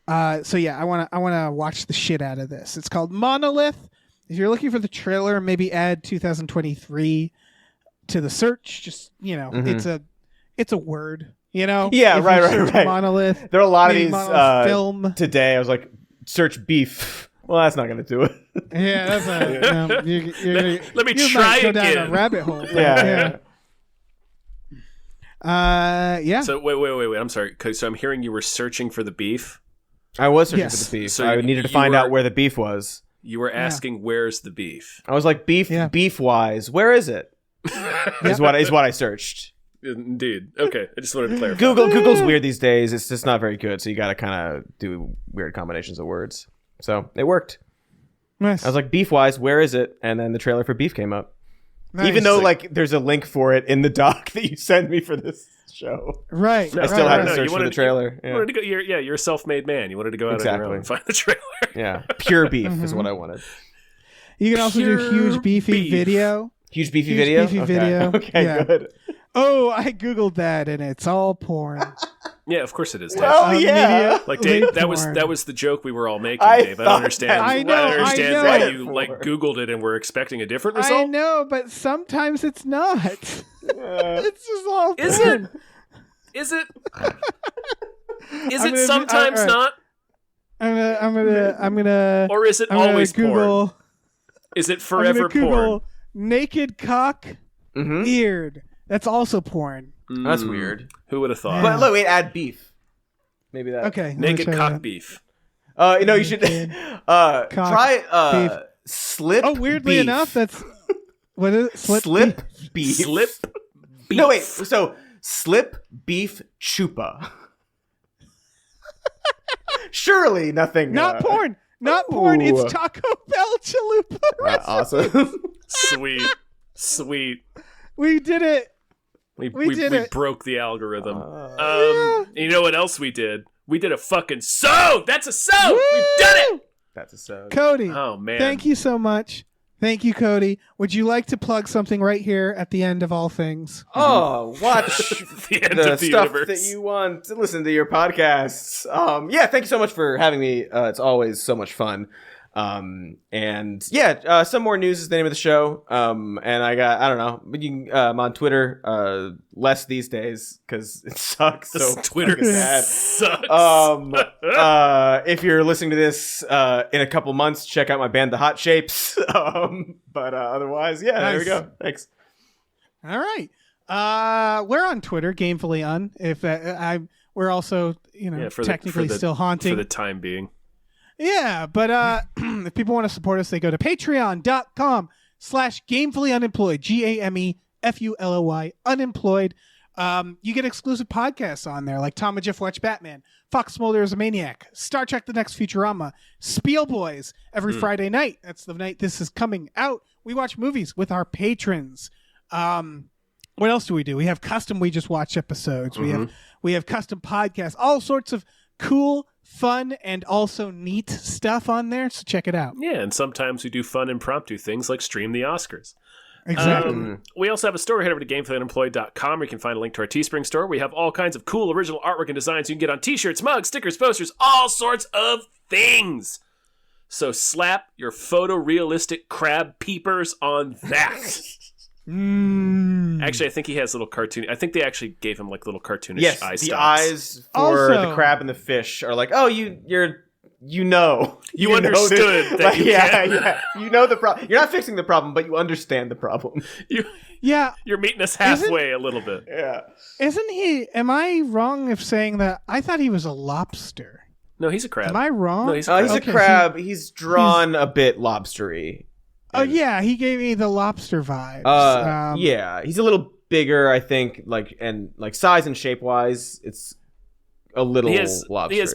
C: So yeah, I wanna watch the shit out of this. It's called Monolith. If you're looking for the trailer, maybe add 2023 to the search. Just it's a word. You know?
D: Yeah,
C: If you
D: right.
C: search Monolith.
D: There are a lot of
C: maybe
D: these
C: Monolith film.
D: today. I was like, search beef. Well, that's not going to do it.
C: Yeah, that's a.
A: Let me
C: you
A: try
C: might go
A: again.
C: down a rabbit hole.
D: Yeah.
C: Yeah.
A: So wait. I'm sorry. So I'm hearing you were searching for the beef.
D: I was searching
C: Yes.
D: for the beef.
A: So
D: I needed to find out where the beef was.
A: You were asking, "Where's the beef?"
D: I was like, beef wise, where is it? Is what I searched.
A: Indeed. Okay. I just wanted to clarify.
D: Google's weird these days. It's just not very good. So you got to kind of do weird combinations of words. So it worked.
C: Nice.
D: I was like, beef wise, where is it? And then the trailer for Beef came up.
C: Nice.
D: Even though like there's a link for it in the doc that you sent me for this show.
C: Right.
A: No,
D: I still had to
A: you
D: search for
A: wanted
D: the trailer.
A: You wanted to go. You're a self-made man. You wanted to go out on your own and find the trailer.
D: Yeah, pure beef is what I wanted.
C: You can also do huge beefy
A: beef.
C: video.
D: Huge beefy
C: Huge
D: video.
C: beefy video.
D: Okay,
C: Yeah.
D: good.
C: Oh, I googled that and it's all porn.
A: Yeah, of course it is. Dave.
D: Oh yeah.
C: Media
A: Like Dave,
C: link
A: that was
C: porn.
A: the joke we were all making,
D: I
A: Dave. I
D: thought
A: don't understand.
D: that-
C: I know,
A: I don't understand
C: I
A: why
C: know.
A: you like Googled it and were expecting a different result.
C: I know, but sometimes it's not. It's just all porn.
A: Is it? Is it? Is it sometimes
C: all right.
A: not?
C: I'm gonna
A: Or is it
C: I'm gonna
A: always
C: Google.
A: porn? Is it
C: I'm
A: forever
C: gonna Google
A: porn?
C: naked cock
D: Mm-hmm.
C: eared. That's also porn.
D: That's weird.
A: Who would have thought?
D: But look, wait, add beef. Maybe that.
C: Okay. let me
A: Naked
C: try
A: cock
C: that.
A: beef.
D: You should try
C: beef.
D: slip.
C: Oh, weirdly
D: beef.
C: enough, that's what is it?
D: slip beef.
A: Slip beef.
D: No, wait. So slip beef chupa. Surely nothing.
C: Not porn. Not porn.
D: Ooh.
C: It's Taco Bell chalupa.
D: Awesome.
A: Sweet. Sweet.
C: We did it.
A: We
C: did it.
A: broke the algorithm. You know what else we did? We did a fucking sew. That's a sew. We've done it.
D: That's a sound.
C: Cody.
A: Oh man.
C: Thank you so much. Thank you, Cody. Would you like to plug something right here at the end of all things?
D: Oh, watch
A: The end
D: the
A: of the
D: stuff
A: universe.
D: that you want to listen to your podcasts. Yeah, thank you so much for having me. It's always so much fun. And yeah, some more news is the name of the show. And I don't know, you can, I'm on Twitter, less these days because it sucks. So
A: Twitter
D: fucking bad.
A: sucks.
D: If you're listening to this, in a couple months, check out my band, The Hot Shapes. But otherwise, yeah, there we
C: Nice.
D: go. Thanks.
C: All right. We're on Twitter, Gamefully Un. If we're also, technically still haunting.
A: for the time being.
C: Yeah, but if people want to support us, they go to patreon.com/gamefullyunemployed, GAMEFULLY unemployed. You get exclusive podcasts on there, like Tom and Jeff Watch Batman, Fox Mulder is a Maniac, Star Trek The Next Futurama, Spiel Boys every Friday night. That's the night this is coming out. We watch movies with our patrons. What else do? We have custom We Just Watch episodes. We have custom podcasts, all sorts of cool, fun, and also neat stuff on there. So check it out.
A: Yeah, and sometimes we do fun impromptu things like stream the Oscars.
C: Exactly.
A: We also have a store. Head over to GameFullyUnemployed.com where you can find a link to our Teespring store. We have all kinds of cool original artwork and designs you can get on t-shirts, mugs, stickers, posters, all sorts of things. So slap your photorealistic crab peepers on that. Actually, I think he has little cartoon. I think they actually gave him like little cartoonish
D: Yes,
A: eye
D: the
A: stalks.
D: eyes for
C: Also-
D: the crab and the fish are like, oh, you know.
A: You understood that you can't.
D: Yeah. You know the problem. You're not fixing the problem, but you understand the problem.
C: Yeah.
A: You're meeting us halfway a little bit.
D: Yeah.
C: Isn't he? Am I wrong if saying that? I thought he was a lobster.
A: No, he's a crab.
C: Am I wrong?
A: No, he's a crab.
D: He's a
C: Okay,
D: crab. He's drawn a bit lobstery.
C: Oh yeah, he gave me the lobster vibes.
D: Yeah. He's a little bigger, I think, and size and shape wise, it's a little lobstery.
A: He has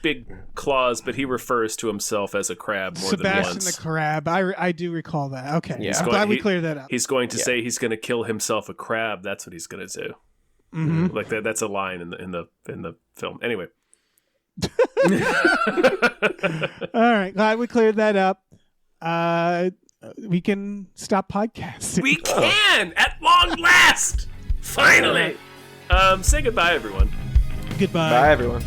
A: big claws, but he refers to himself as a crab more
C: Sebastian
A: than once.
C: the crab. I do recall that. Okay,
D: Yeah.
C: I'm glad we cleared that up.
A: He's going to say he's going to kill himself a crab. That's what he's going to do.
C: Mm-hmm.
A: Like that's a line in the film. Anyway.
C: All right, glad we cleared that up. We can stop podcasting.
A: We can at long last. Finally. Say goodbye, everyone.
C: Goodbye.
D: Bye, everyone.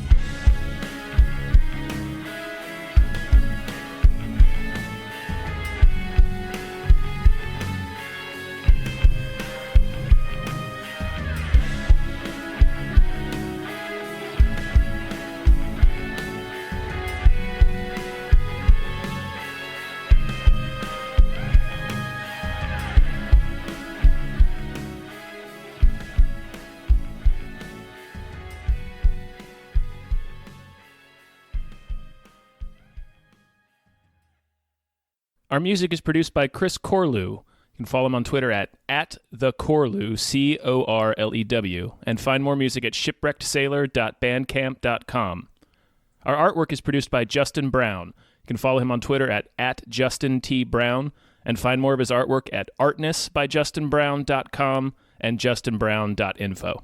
A: Our music is produced by Chris Corlew. You can follow him on Twitter at @thecorlew, Corlew, and find more music at shipwreckedsailor.bandcamp.com. Our artwork is produced by Justin Brown. You can follow him on Twitter at @JustinTBrown, and find more of his artwork at artnessbyjustinbrown.com and justinbrown.info.